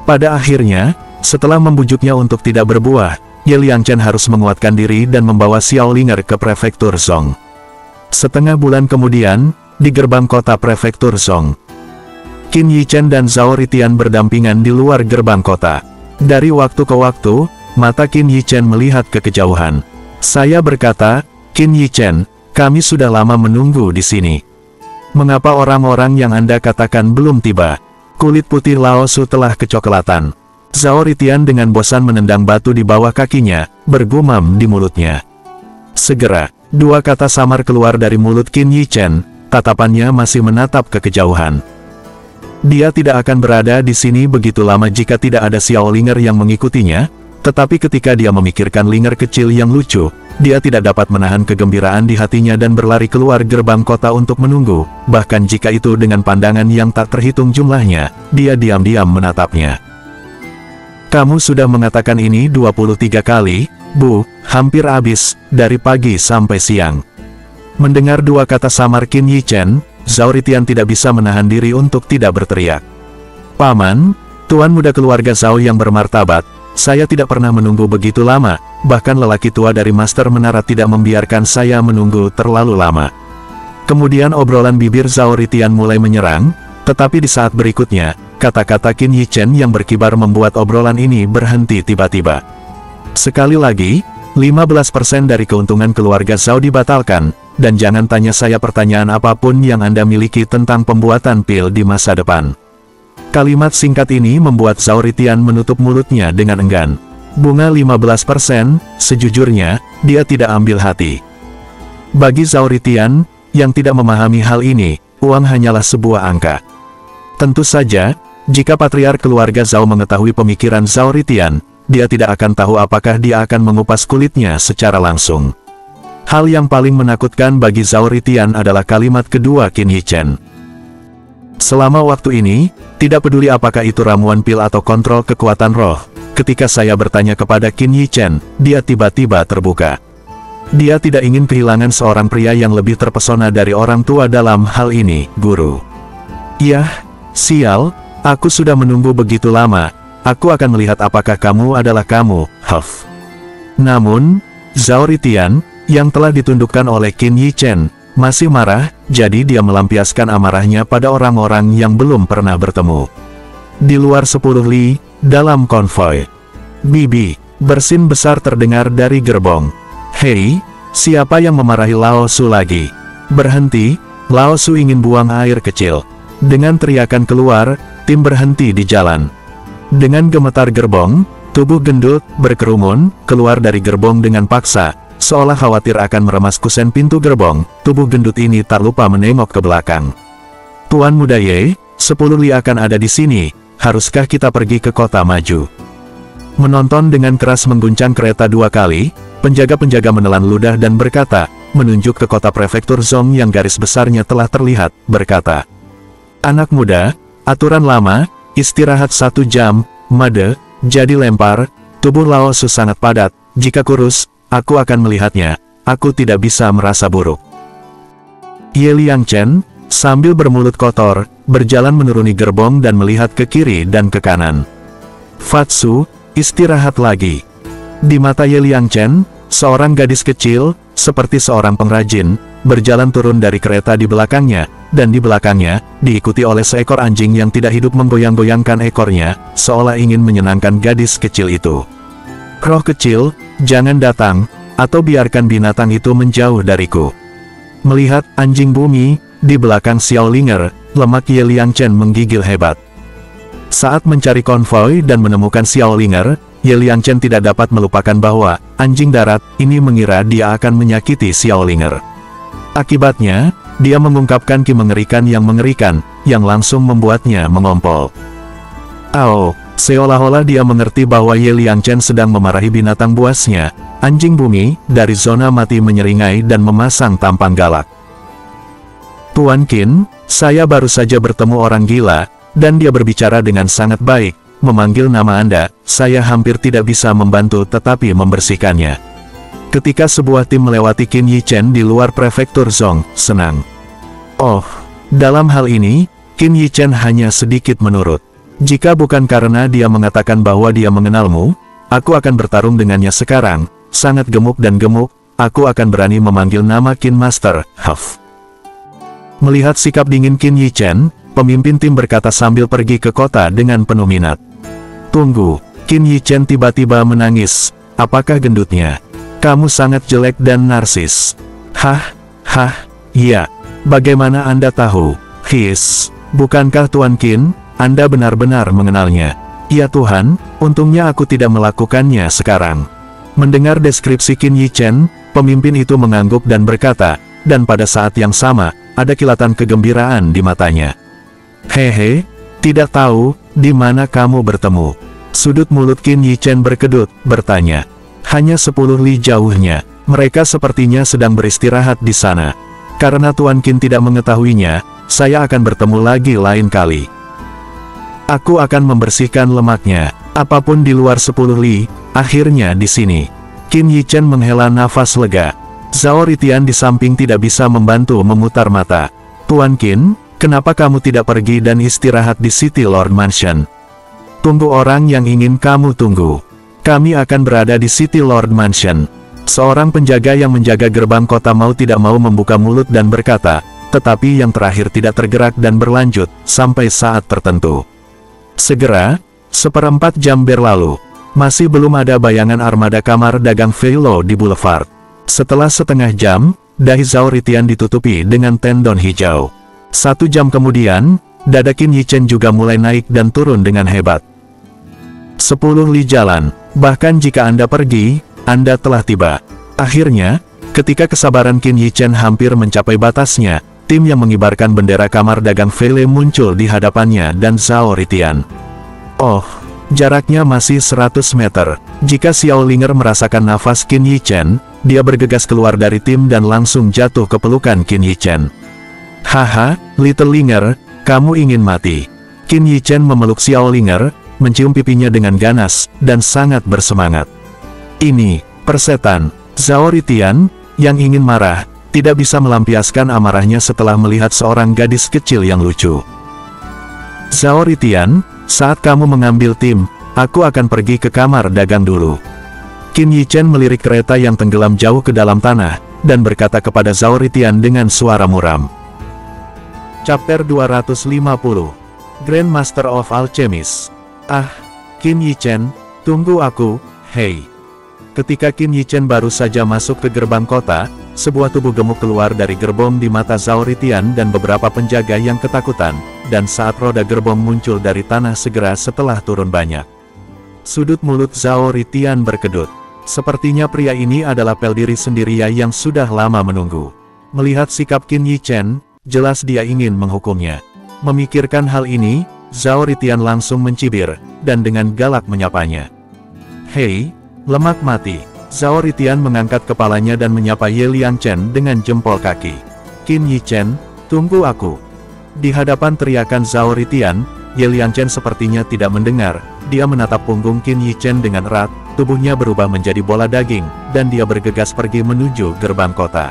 Pada akhirnya, setelah membujuknya untuk tidak berbuah, Ye Liangchen harus menguatkan diri dan membawa Xiao Linger ke prefektur Zong. Setengah bulan kemudian, di gerbang kota prefektur Zong, Qin Yichen dan Zhao Ritian berdampingan di luar gerbang kota. Dari waktu ke waktu, mata Qin Yichen melihat ke kejauhan. Saya berkata, Qin Yichen, kami sudah lama menunggu di sini. Mengapa orang-orang yang Anda katakan belum tiba? Kulit putih Lao Su telah kecoklatan. Zhao Ritian dengan bosan menendang batu di bawah kakinya, bergumam di mulutnya. Segera, dua kata samar keluar dari mulut Qin Yichen, tatapannya masih menatap ke kejauhan. Dia tidak akan berada di sini begitu lama jika tidak ada Xiao Linger yang mengikutinya, tetapi ketika dia memikirkan Linger kecil yang lucu, dia tidak dapat menahan kegembiraan di hatinya dan berlari keluar gerbang kota untuk menunggu, bahkan jika itu dengan pandangan yang tak terhitung jumlahnya, dia diam-diam menatapnya. Kamu sudah mengatakan ini 23 kali, Bu, hampir habis, dari pagi sampai siang. Mendengar dua kata samar Qin Yichen, Zhao Ritian tidak bisa menahan diri untuk tidak berteriak. Paman, tuan muda keluarga Zhao yang bermartabat, saya tidak pernah menunggu begitu lama, bahkan lelaki tua dari Master Menara tidak membiarkan saya menunggu terlalu lama. Kemudian obrolan bibir Zhao Ritian mulai menyerang, tetapi di saat berikutnya, kata-kata Qin Yichen yang berkibar membuat obrolan ini berhenti tiba-tiba. Sekali lagi, 15% dari keuntungan keluarga Zhao dibatalkan, dan jangan tanya saya pertanyaan apapun yang Anda miliki tentang pembuatan pil di masa depan. Kalimat singkat ini membuat Zhao Ritian menutup mulutnya dengan enggan. Bunga 15%, sejujurnya, dia tidak ambil hati. Bagi Zhao Ritian, yang tidak memahami hal ini, uang hanyalah sebuah angka. Tentu saja, jika patriark keluarga Zhao mengetahui pemikiran Zhao Ritian, dia tidak akan tahu apakah dia akan mengupas kulitnya secara langsung. Hal yang paling menakutkan bagi Zhao Ritian adalah kalimat kedua Qin Yichen. Selama waktu ini, tidak peduli apakah itu ramuan pil atau kontrol kekuatan roh, ketika saya bertanya kepada Qin Yichen, dia tiba-tiba terbuka. Dia tidak ingin kehilangan seorang pria yang lebih terpesona dari orang tua dalam hal ini, guru. Yah, sial, aku sudah menunggu begitu lama, aku akan melihat apakah kamu adalah kamu, Huff. Namun, Zhao Ritian, yang telah ditundukkan oleh Qin Yichen, masih marah, jadi dia melampiaskan amarahnya pada orang-orang yang belum pernah bertemu. Di luar 10 li, dalam konvoi. Bibi, bersin besar terdengar dari gerbong. Hei, siapa yang memarahi Lao Su lagi? Berhenti, Lao Su ingin buang air kecil. Dengan teriakan keluar, tim berhenti di jalan. Dengan gemetar gerbong, tubuh gendut, berkerumun, keluar dari gerbong dengan paksa. Seolah khawatir akan meremas kusen pintu gerbong, tubuh gendut ini tak lupa menengok ke belakang. Tuan muda Ye, 10 li akan ada di sini, haruskah kita pergi ke kota maju? Menonton dengan keras mengguncang kereta 2 kali, penjaga-penjaga menelan ludah dan berkata, menunjuk ke kota prefektur Zong yang garis besarnya telah terlihat, berkata, anak muda, aturan lama, istirahat 1 jam, made, jadi lempar, tubuh Lao Su sangat padat, jika kurus, aku akan melihatnya, aku tidak bisa merasa buruk. Ye Liangchen, sambil bermulut kotor, berjalan menuruni gerbong dan melihat ke kiri dan ke kanan. Fatsu, istirahat lagi. Di mata Ye Liangchen, seorang gadis kecil, seperti seorang pengrajin, berjalan turun dari kereta di belakangnya, dan di belakangnya, diikuti oleh seekor anjing yang tidak hidup menggoyang-goyangkan ekornya, seolah ingin menyenangkan gadis kecil itu. Roh kecil, jangan datang, atau biarkan binatang itu menjauh dariku. Melihat anjing bumi, di belakang Xiao Linger, lemak Ye Liangchen menggigil hebat. Saat mencari konvoi dan menemukan Xiao Linger, Ye Liangchen tidak dapat melupakan bahwa, anjing darat, ini mengira dia akan menyakiti Xiao Linger. Akibatnya, dia mengungkapkan ki mengerikan yang mengerikan, yang langsung membuatnya mengompol. "Ao!" Seolah-olah dia mengerti bahwa Ye Liangchen sedang memarahi binatang buasnya, anjing bumi, dari zona mati menyeringai dan memasang tampang galak. "Tuan Qin, saya baru saja bertemu orang gila, dan dia berbicara dengan sangat baik, memanggil nama Anda, saya hampir tidak bisa membantu tetapi membersihkannya." Ketika sebuah tim melewati Qin Yichen di luar prefektur Zong, senang. "Oh, dalam hal ini, Qin Yichen hanya sedikit menurut. Jika bukan karena dia mengatakan bahwa dia mengenalmu, aku akan bertarung dengannya sekarang, sangat gemuk dan gemuk, aku akan berani memanggil nama Qin Master, Huff." Melihat sikap dingin Qin Yichen, pemimpin tim berkata sambil pergi ke kota dengan penuh minat. "Tunggu." Qin Yichen tiba-tiba menangis. "Apakah gendutnya? Kamu sangat jelek dan narsis." "Hah? Iya. Bagaimana Anda tahu?" Bukankah Tuan Qin, Anda benar-benar mengenalnya?" "Iya Tuhan, untungnya aku tidak melakukannya sekarang." Mendengar deskripsi Qin Yichen, pemimpin itu mengangguk dan berkata, dan pada saat yang sama, ada kilatan kegembiraan di matanya. "Hehe, tidak tahu, di mana kamu bertemu?" Sudut mulut Qin Yichen berkedut, bertanya. "Hanya 10 li jauhnya, mereka sepertinya sedang beristirahat di sana. Karena Tuan Qin tidak mengetahuinya, saya akan bertemu lagi lain kali. Aku akan membersihkan lemaknya, apapun di luar 10 li, akhirnya di sini." Qin Yichen menghela nafas lega. Zhao Ritian di samping tidak bisa membantu memutar mata. "Tuan Qin, kenapa kamu tidak pergi dan istirahat di City Lord Mansion? Tunggu orang yang ingin kamu tunggu. Kami akan berada di City Lord Mansion." Seorang penjaga yang menjaga gerbang kota mau tidak mau membuka mulut dan berkata, tetapi yang terakhir tidak tergerak dan berlanjut, sampai saat tertentu. Segera, 1/4 jam berlalu. Masih belum ada bayangan armada kamar dagang Feilo di Boulevard. Setelah setengah jam, dahi Zhao Ritian ditutupi dengan tendon hijau. 1 jam kemudian, dada Qin Yichen juga mulai naik dan turun dengan hebat. 10 li jalan, bahkan jika Anda pergi, Anda telah tiba. Akhirnya, ketika kesabaran Qin Yichen hampir mencapai batasnya, tim yang mengibarkan bendera kamar dagang Feile muncul di hadapannya dan Zhao Ritian. "Oh, jaraknya masih 100 meter. Jika Xiao Linger merasakan nafas Qin Yichen, dia bergegas keluar dari tim dan langsung jatuh ke pelukan Qin Yichen. "Haha, Little Linger, kamu ingin mati." Qin Yichen memeluk Xiao Linger, mencium pipinya dengan ganas, dan sangat bersemangat. "Ini, persetan." Zhao Ritian, yang ingin marah, tidak bisa melampiaskan amarahnya setelah melihat seorang gadis kecil yang lucu. "Zhao Ritian, saat kamu mengambil tim, aku akan pergi ke kamar dagang dulu." Qin Yichen melirik kereta yang tenggelam jauh ke dalam tanah, dan berkata kepada Zhao Ritian dengan suara muram. Chapter 250, Grandmaster of Alchemist. "Ah, Qin Yichen, tunggu aku, hei." Ketika Qin Yichen baru saja masuk ke gerbang kota, sebuah tubuh gemuk keluar dari gerbong di mata Zhao Ritian dan beberapa penjaga yang ketakutan, dan saat roda gerbong muncul dari tanah segera setelah turun banyak. Sudut mulut Zhao Ritian berkedut. Sepertinya pria ini adalah peldiri sendiria yang sudah lama menunggu. Melihat sikap Qin Yichen, jelas dia ingin menghukumnya. Memikirkan hal ini, Zhao Ritian langsung mencibir, dan dengan galak menyapanya. "Hei, lemak mati." Zhao Ritian mengangkat kepalanya dan menyapa Ye Liangchen dengan jempol kaki. "Qin Yichen, tunggu aku." Di hadapan teriakan Zhao Ritian, Ye Liangchen sepertinya tidak mendengar. Dia menatap punggung Qin Yichen dengan erat, tubuhnya berubah menjadi bola daging, dan dia bergegas pergi menuju gerbang kota.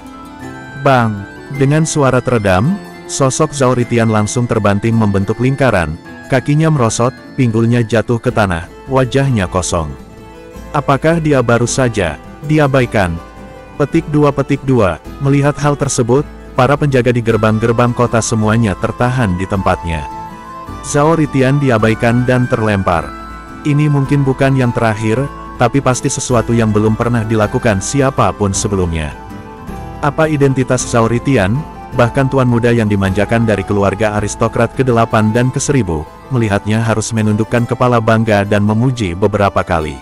Bang! Dengan suara teredam, sosok Zhao Ritian langsung terbanting membentuk lingkaran, kakinya merosot, pinggulnya jatuh ke tanah, wajahnya kosong. Apakah dia baru saja diabaikan? Petik 2. Melihat hal tersebut, para penjaga di gerbang-gerbang kota semuanya tertahan di tempatnya. Zhao Ritian diabaikan dan terlempar. Ini mungkin bukan yang terakhir, tapi pasti sesuatu yang belum pernah dilakukan siapapun sebelumnya. Apa identitas Zhao Ritian, bahkan tuan muda yang dimanjakan dari keluarga aristokrat ke-8 dan ke-1000, melihatnya harus menundukkan kepala bangga dan memuji beberapa kali.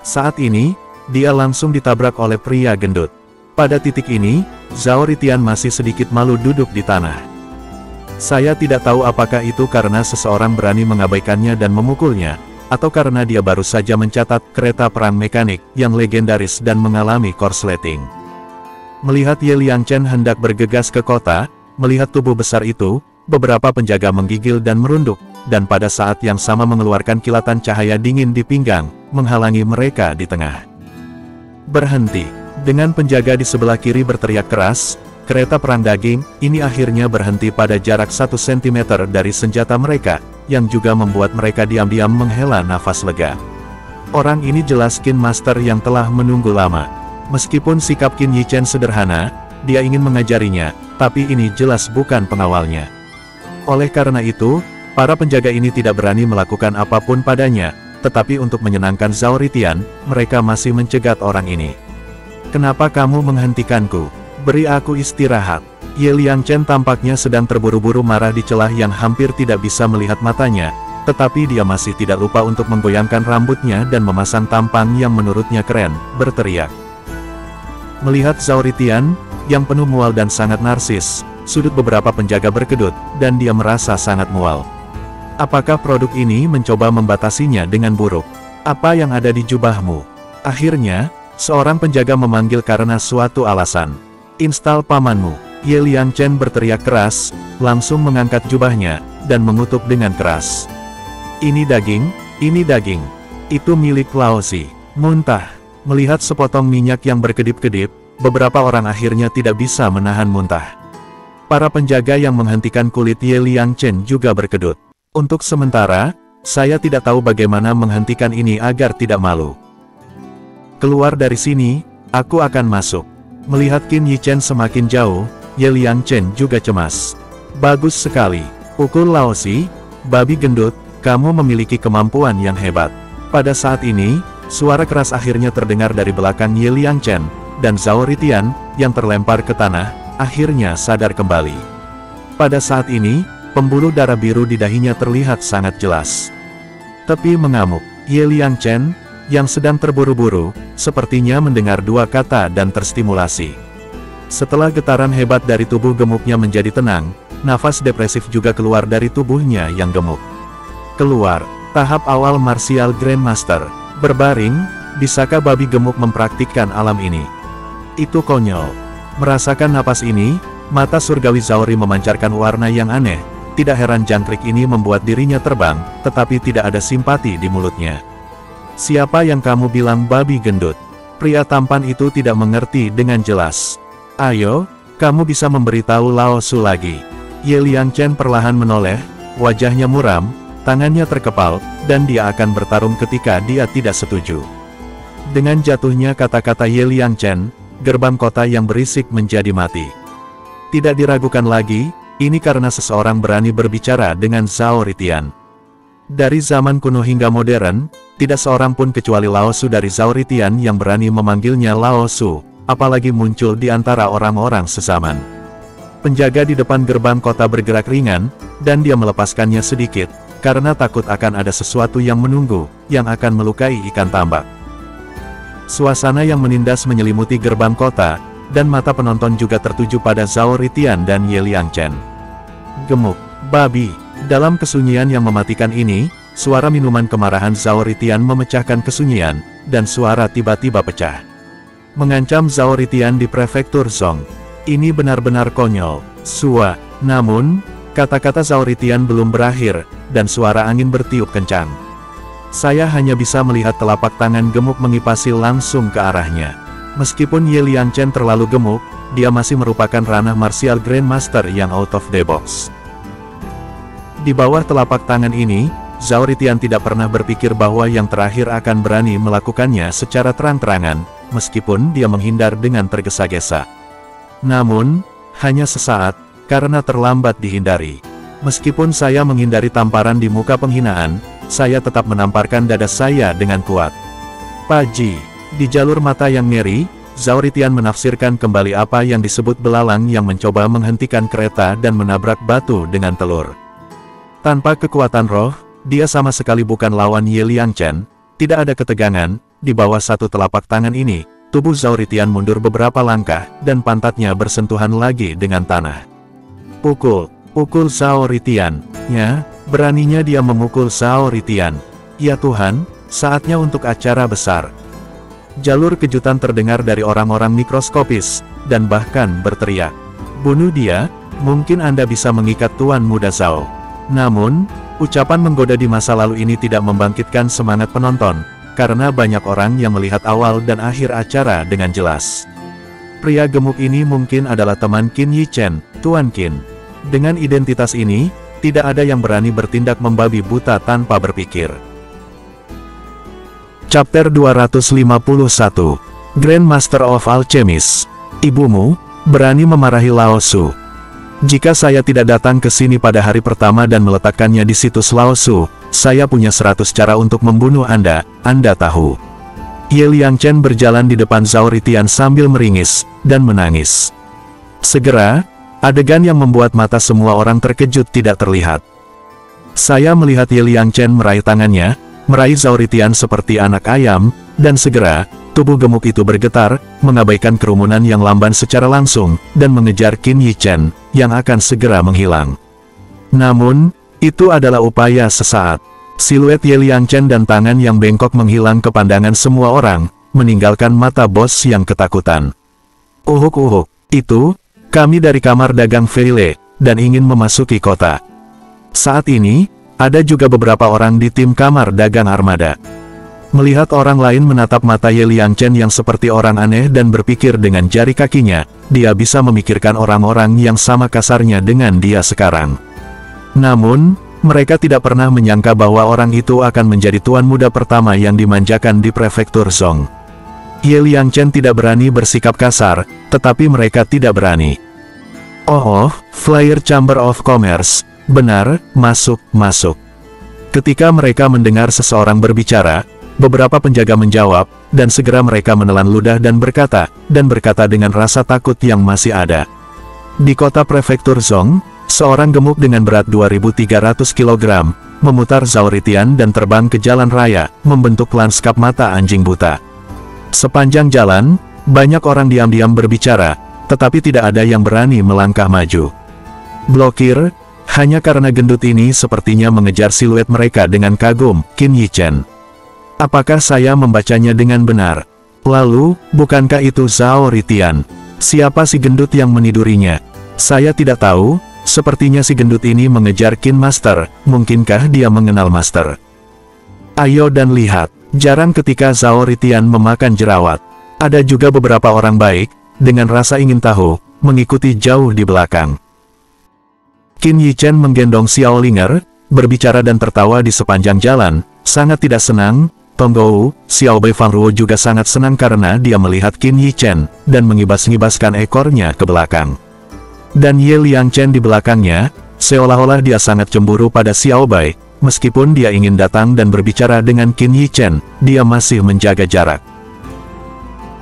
Saat ini, dia langsung ditabrak oleh pria gendut. Pada titik ini, Zhao Ritian masih sedikit malu duduk di tanah. Saya tidak tahu apakah itu karena seseorang berani mengabaikannya dan memukulnya, atau karena dia baru saja mencatat kereta perang mekanik yang legendaris dan mengalami korsleting. Melihat Ye Liangchen hendak bergegas ke kota, melihat tubuh besar itu, beberapa penjaga menggigil dan merunduk, dan pada saat yang sama mengeluarkan kilatan cahaya dingin di pinggang, menghalangi mereka di tengah. Berhenti. Dengan penjaga di sebelah kiri berteriak keras, kereta perang daging ini akhirnya berhenti pada jarak 1 cm dari senjata mereka, yang juga membuat mereka diam-diam menghela nafas lega. Orang ini jelas Qin Master yang telah menunggu lama. Meskipun sikap Qin Yichen sederhana, dia ingin mengajarinya, tapi ini jelas bukan pengawalnya. Oleh karena itu, para penjaga ini tidak berani melakukan apapun padanya, tetapi untuk menyenangkan Zhao Ritian, mereka masih mencegat orang ini. Kenapa kamu menghentikanku? Beri aku istirahat. Ye Liangchen tampaknya sedang terburu-buru marah di celah yang hampir tidak bisa melihat matanya, tetapi dia masih tidak lupa untuk menggoyangkan rambutnya dan memasang tampang yang menurutnya keren, berteriak. Melihat Zhao Ritian, yang penuh mual dan sangat narsis, sudut beberapa penjaga berkedut, dan dia merasa sangat mual. Apakah produk ini mencoba membatasinya dengan buruk? Apa yang ada di jubahmu? Akhirnya, seorang penjaga memanggil karena suatu alasan. Instal pamanmu. Ye Liangchen berteriak keras, langsung mengangkat jubahnya, dan mengutuk dengan keras. Ini daging, ini daging. Itu milik Laozi. Muntah. Melihat sepotong minyak yang berkedip-kedip, beberapa orang akhirnya tidak bisa menahan muntah. Para penjaga yang menghentikan kulit Ye Liangchen juga berkedut. Untuk sementara, saya tidak tahu bagaimana menghentikan ini agar tidak malu. Keluar dari sini, aku akan masuk. Melihat Qin Yichen semakin jauh, Ye Liangchen juga cemas. Bagus sekali. Pukul Laozi, babi gendut, kamu memiliki kemampuan yang hebat. Pada saat ini, suara keras akhirnya terdengar dari belakang Ye Liangchen, dan Zhao Ritian, yang terlempar ke tanah, akhirnya sadar kembali. Pada saat ini, pembuluh darah biru di dahinya terlihat sangat jelas. Tepi mengamuk. Ye Liangchen, yang sedang terburu-buru, sepertinya mendengar dua kata dan terstimulasi. Setelah getaran hebat dari tubuh gemuknya menjadi tenang, nafas depresif juga keluar dari tubuhnya yang gemuk. Keluar. Tahap awal Martial Grandmaster. Berbaring, bisakah babi gemuk mempraktikkan alam ini? Itu konyol. Merasakan napas ini, mata surgawi Zaori memancarkan warna yang aneh. Tidak heran jangkrik ini membuat dirinya terbang, tetapi tidak ada simpati di mulutnya. Siapa yang kamu bilang babi gendut? Pria tampan itu tidak mengerti dengan jelas. Ayo, kamu bisa memberitahu Lao Su lagi. Ye Liangchen perlahan menoleh, wajahnya muram, tangannya terkepal, dan dia akan bertarung ketika dia tidak setuju. Dengan jatuhnya kata-kata Ye Liangchen, gerbang kota yang berisik menjadi mati. Tidak diragukan lagi, ini karena seseorang berani berbicara dengan Zhao Ritian. Dari zaman kuno hingga modern, tidak seorang pun kecuali Lao Su dari Zhao Ritian yang berani memanggilnya Lao Su, apalagi muncul di antara orang-orang sezaman. Penjaga di depan gerbang kota bergerak ringan, dan dia melepaskannya sedikit, karena takut akan ada sesuatu yang menunggu, yang akan melukai ikan tambak. Suasana yang menindas menyelimuti gerbang kota, dan mata penonton juga tertuju pada Zhao Ritian dan Ye Liangchen. Gemuk, babi. Dalam kesunyian yang mematikan ini, suara minuman kemarahan Zhao Ritian memecahkan kesunyian, dan suara tiba-tiba pecah. Mengancam Zhao Ritian di prefektur Zong. Ini benar-benar konyol. Sua. Namun, kata-kata Zhao Ritian belum berakhir, dan suara angin bertiup kencang. Saya hanya bisa melihat telapak tangan gemuk mengipasi langsung ke arahnya. Meskipun Ye Liangchen terlalu gemuk, dia masih merupakan ranah Martial Grandmaster yang out of the box. Di bawah telapak tangan ini, Zhao Ritian tidak pernah berpikir bahwa yang terakhir akan berani melakukannya secara terang-terangan, meskipun dia menghindar dengan tergesa-gesa. Namun, hanya sesaat, karena terlambat dihindari. Meskipun saya menghindari tamparan di muka penghinaan, saya tetap menamparkan dada saya dengan kuat. Paji. Di jalur mata yang ngeri, Zhao Ritian menafsirkan kembali apa yang disebut belalang yang mencoba menghentikan kereta dan menabrak batu dengan telur. Tanpa kekuatan roh, dia sama sekali bukan lawan Ye Liangchen. Tidak ada ketegangan, di bawah satu telapak tangan ini, tubuh Zhao Ritian mundur beberapa langkah, dan pantatnya bersentuhan lagi dengan tanah. Pukul. Pukul Zhao Ritian. Ya, beraninya dia memukul Zhao Ritian. Ya Tuhan, saatnya untuk acara besar. Jalur kejutan terdengar dari orang-orang mikroskopis, dan bahkan berteriak. Bunuh dia, mungkin Anda bisa mengikat Tuan Muda Zhao. Namun, ucapan menggoda di masa lalu ini tidak membangkitkan semangat penonton, karena banyak orang yang melihat awal dan akhir acara dengan jelas. Pria gemuk ini mungkin adalah teman Qin Yi Chen, Tuan Qin. Dengan identitas ini, tidak ada yang berani bertindak membabi buta tanpa berpikir. Chapter 251. Grandmaster of Alchemist. Ibumu berani memarahi Lao Su. Jika saya tidak datang ke sini pada hari pertama dan meletakkannya di situs Lao Su, saya punya 100 cara untuk membunuh Anda, Anda tahu. Ye Liangchen berjalan di depan Zhao Ritian sambil meringis, dan menangis. Segera, adegan yang membuat mata semua orang terkejut tidak terlihat. Saya melihat Ye Liangchen meraih tangannya, meraih Zhao Ritian seperti anak ayam, dan segera, tubuh gemuk itu bergetar, mengabaikan kerumunan yang lamban secara langsung, dan mengejar Qin Yi Chen, yang akan segera menghilang. Namun, itu adalah upaya sesaat. Siluet Ye Liangchen dan tangan yang bengkok menghilang ke pandangan semua orang, meninggalkan mata bos yang ketakutan. Uhuk, itu, kami dari kamar dagang Feile, dan ingin memasuki kota. Saat ini, ada juga beberapa orang di tim kamar dagang armada. Melihat orang lain menatap mata Ye Liangchen yang seperti orang aneh dan berpikir dengan jari kakinya, dia bisa memikirkan orang-orang yang sama kasarnya dengan dia sekarang. Namun, mereka tidak pernah menyangka bahwa orang itu akan menjadi tuan muda pertama yang dimanjakan di prefektur Zhong. Ye Liangchen tidak berani bersikap kasar, tetapi mereka tidak berani. Oh, Flyer Chamber of Commerce, benar, masuk. Ketika mereka mendengar seseorang berbicara, beberapa penjaga menjawab, dan segera mereka menelan ludah dan berkata dengan rasa takut yang masih ada. Di kota prefektur Zhong, seorang gemuk dengan berat 2.300 kg, memutar Zhao Ritian dan terbang ke jalan raya, membentuk lanskap mata anjing buta. Sepanjang jalan, banyak orang diam-diam berbicara, tetapi tidak ada yang berani melangkah maju. Blokir, hanya karena gendut ini sepertinya mengejar siluet mereka dengan kagum, Qin Yi Chen. Apakah saya membacanya dengan benar? Lalu, bukankah itu Zhao Ritian? Siapa si gendut yang menidurinya? Saya tidak tahu. Sepertinya si gendut ini mengejar Qin Master, mungkinkah dia mengenal Master? Ayo dan lihat, jarang ketika Zhao Ritian memakan jerawat. Ada juga beberapa orang baik, dengan rasa ingin tahu, mengikuti jauh di belakang. Qin Yi Chen menggendong Xiao Linger, berbicara dan tertawa di sepanjang jalan, sangat tidak senang. Tonggou, Xiao Bei Fangruo juga sangat senang karena dia melihat Qin Yi Chen, dan mengibas-ngibaskan ekornya ke belakang. Dan Ye Liangchen di belakangnya, seolah-olah dia sangat cemburu pada Xiao Bai, meskipun dia ingin datang dan berbicara dengan Qin Yi Chen, dia masih menjaga jarak.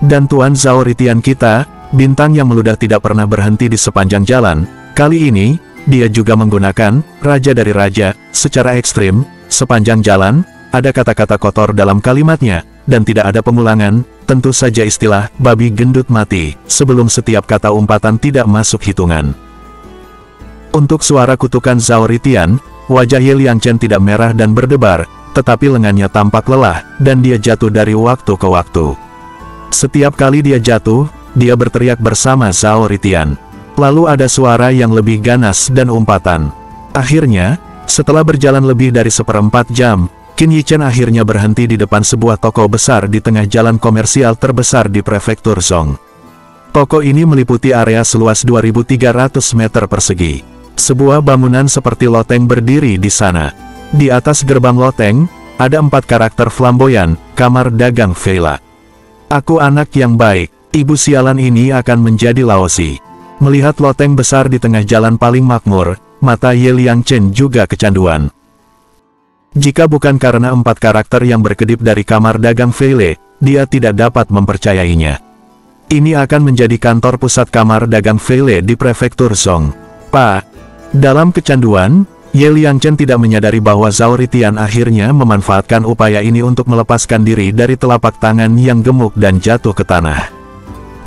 Dan Tuan Zhao Ritian kita, bintang yang meludah tidak pernah berhenti di sepanjang jalan, kali ini, dia juga menggunakan, raja dari raja, secara ekstrim, sepanjang jalan, ada kata-kata kotor dalam kalimatnya, dan tidak ada pengulangan, tentu saja istilah, babi gendut mati, sebelum setiap kata umpatan tidak masuk hitungan. Untuk suara kutukan Zhao Ritian, wajah Ye Liangchen tidak merah dan berdebar, tetapi lengannya tampak lelah, dan dia jatuh dari waktu ke waktu. Setiap kali dia jatuh, dia berteriak bersama Zhao Ritian. Lalu ada suara yang lebih ganas dan umpatan. Akhirnya, setelah berjalan lebih dari 1/4 jam, Qin Yi Chen akhirnya berhenti di depan sebuah toko besar di tengah jalan komersial terbesar di prefektur Zhong. Toko ini meliputi area seluas 2.300 meter persegi. Sebuah bangunan seperti loteng berdiri di sana. Di atas gerbang loteng, ada 4 karakter flamboyan, kamar dagang Feila. Aku anak yang baik, ibu sialan ini akan menjadi Laozi. Melihat loteng besar di tengah jalan paling makmur, mata Ye Liangchen juga kecanduan. Jika bukan karena 4 karakter yang berkedip dari kamar dagang Feile, dia tidak dapat mempercayainya. Ini akan menjadi kantor pusat kamar dagang Feile di prefektur Zhong. Dalam kecanduan, Ye Liangchen tidak menyadari bahwa Zhao Ritian akhirnya memanfaatkan upaya ini untuk melepaskan diri dari telapak tangan yang gemuk dan jatuh ke tanah.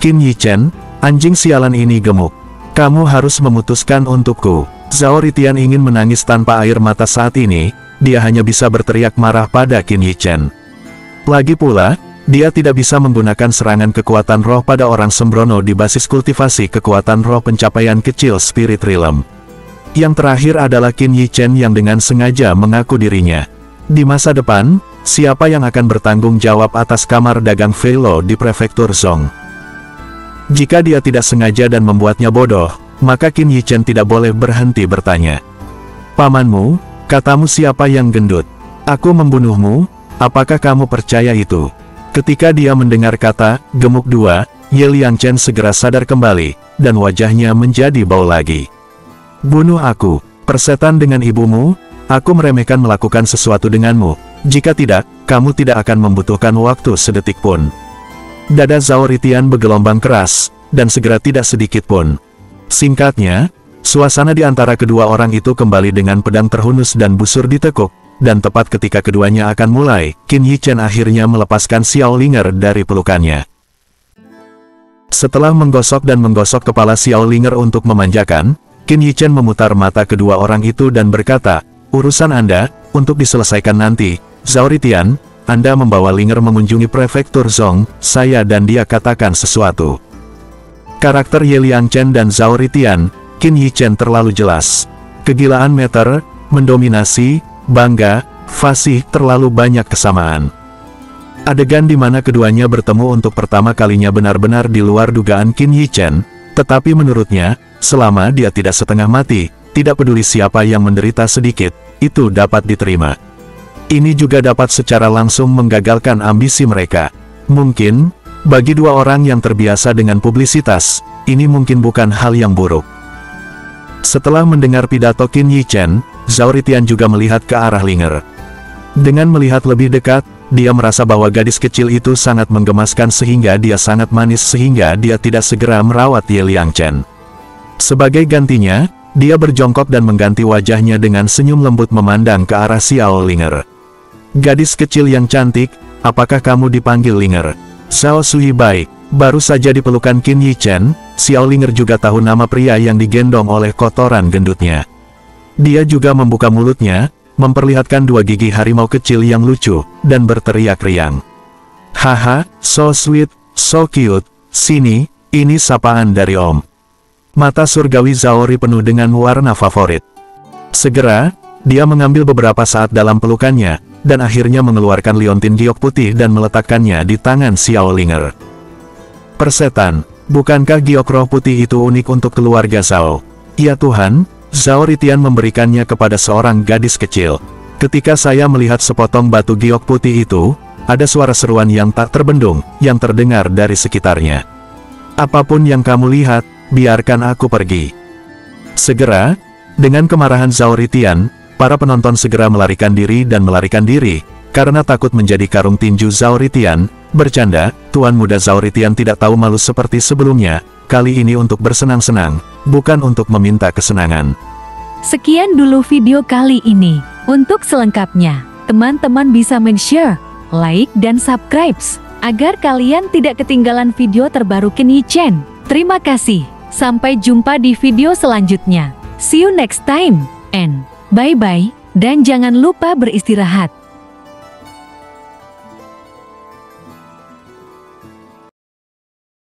Qin Yi Chen, anjing sialan ini gemuk. Kamu harus memutuskan untukku. Zhao Ritian ingin menangis tanpa air mata saat ini, dia hanya bisa berteriak marah pada Qin Yichen. Lagi pula, dia tidak bisa menggunakan serangan kekuatan roh pada orang sembrono di basis kultivasi kekuatan roh pencapaian kecil Spirit Realm. Yang terakhir adalah Qin Yichen yang dengan sengaja mengaku dirinya. Di masa depan, siapa yang akan bertanggung jawab atas kamar dagang Feilo di prefektur Zhong? Jika dia tidak sengaja dan membuatnya bodoh, maka Qin Yichen tidak boleh berhenti bertanya. Pamanmu, katamu siapa yang gendut? Aku membunuhmu, apakah kamu percaya itu? Ketika dia mendengar kata, gemuk dua, Ye Liangchen segera sadar kembali, dan wajahnya menjadi bau lagi. Bunuh aku, persetan dengan ibumu, aku meremehkan melakukan sesuatu denganmu, jika tidak, kamu tidak akan membutuhkan waktu sedetik pun. Dada Zhao Ritian bergelombang keras, dan segera tidak sedikit pun. Singkatnya, suasana di antara kedua orang itu kembali dengan pedang terhunus dan busur ditekuk, dan tepat ketika keduanya akan mulai, Qin Yichen akhirnya melepaskan Xiao Linger dari pelukannya. Setelah menggosok kepala Xiao Linger untuk memanjakan, Qin Yichen memutar mata kedua orang itu dan berkata, urusan Anda, untuk diselesaikan nanti, Zhao Ritian, Anda membawa Linger mengunjungi prefektur Zhong, saya dan dia katakan sesuatu. Karakter Ye Liangchen dan Zhao Ritian, Qin Yichen terlalu jelas. Kegilaan meter, mendominasi, bangga, fasih terlalu banyak kesamaan. Adegan di mana keduanya bertemu untuk pertama kalinya benar-benar di luar dugaan Qin Yichen, tetapi menurutnya, selama dia tidak setengah mati, tidak peduli siapa yang menderita sedikit, itu dapat diterima. Ini juga dapat secara langsung menggagalkan ambisi mereka. Mungkin, bagi dua orang yang terbiasa dengan publisitas, ini mungkin bukan hal yang buruk. Setelah mendengar pidato Qin Yichen, Zhao Ritian juga melihat ke arah Linger. Dengan melihat lebih dekat, dia merasa bahwa gadis kecil itu sangat menggemaskan sehingga dia sangat manis sehingga dia tidak segera merawat Ye Liangchen. Sebagai gantinya, dia berjongkok dan mengganti wajahnya dengan senyum lembut memandang ke arah Xiao Linger. Gadis kecil yang cantik, apakah kamu dipanggil Linger? Xiao Sui baik, baru saja dipelukan Qin Yichen, Xiao Linger juga tahu nama pria yang digendong oleh kotoran gendutnya. Dia juga membuka mulutnya, memperlihatkan dua gigi harimau kecil yang lucu, dan berteriak riang. Haha, so sweet, so cute, sini, ini sapaan dari Om. Mata surgawi Zhao Ri penuh dengan warna favorit. Segera, dia mengambil beberapa saat dalam pelukannya, dan akhirnya mengeluarkan liontin giok putih dan meletakkannya di tangan Xiao Linger. Persetan, bukankah giok roh putih itu unik untuk keluarga Zhao? Ya Tuhan, Zhao Ritian memberikannya kepada seorang gadis kecil. Ketika saya melihat sepotong batu giok putih itu, ada suara seruan yang tak terbendung, yang terdengar dari sekitarnya. Apapun yang kamu lihat, biarkan aku pergi. Segera, dengan kemarahan Zhao Ritian, para penonton segera melarikan diri, karena takut menjadi karung tinju Zhao Ritian. Bercanda, Tuan Muda Zhao Ritian tidak tahu malu seperti sebelumnya, kali ini untuk bersenang-senang, bukan untuk meminta kesenangan. Sekian dulu video kali ini. Untuk selengkapnya, teman-teman bisa share, like, dan subscribe, agar kalian tidak ketinggalan video terbaru Qin Yichen. Terima kasih, sampai jumpa di video selanjutnya. See you next time, and bye-bye, dan jangan lupa beristirahat.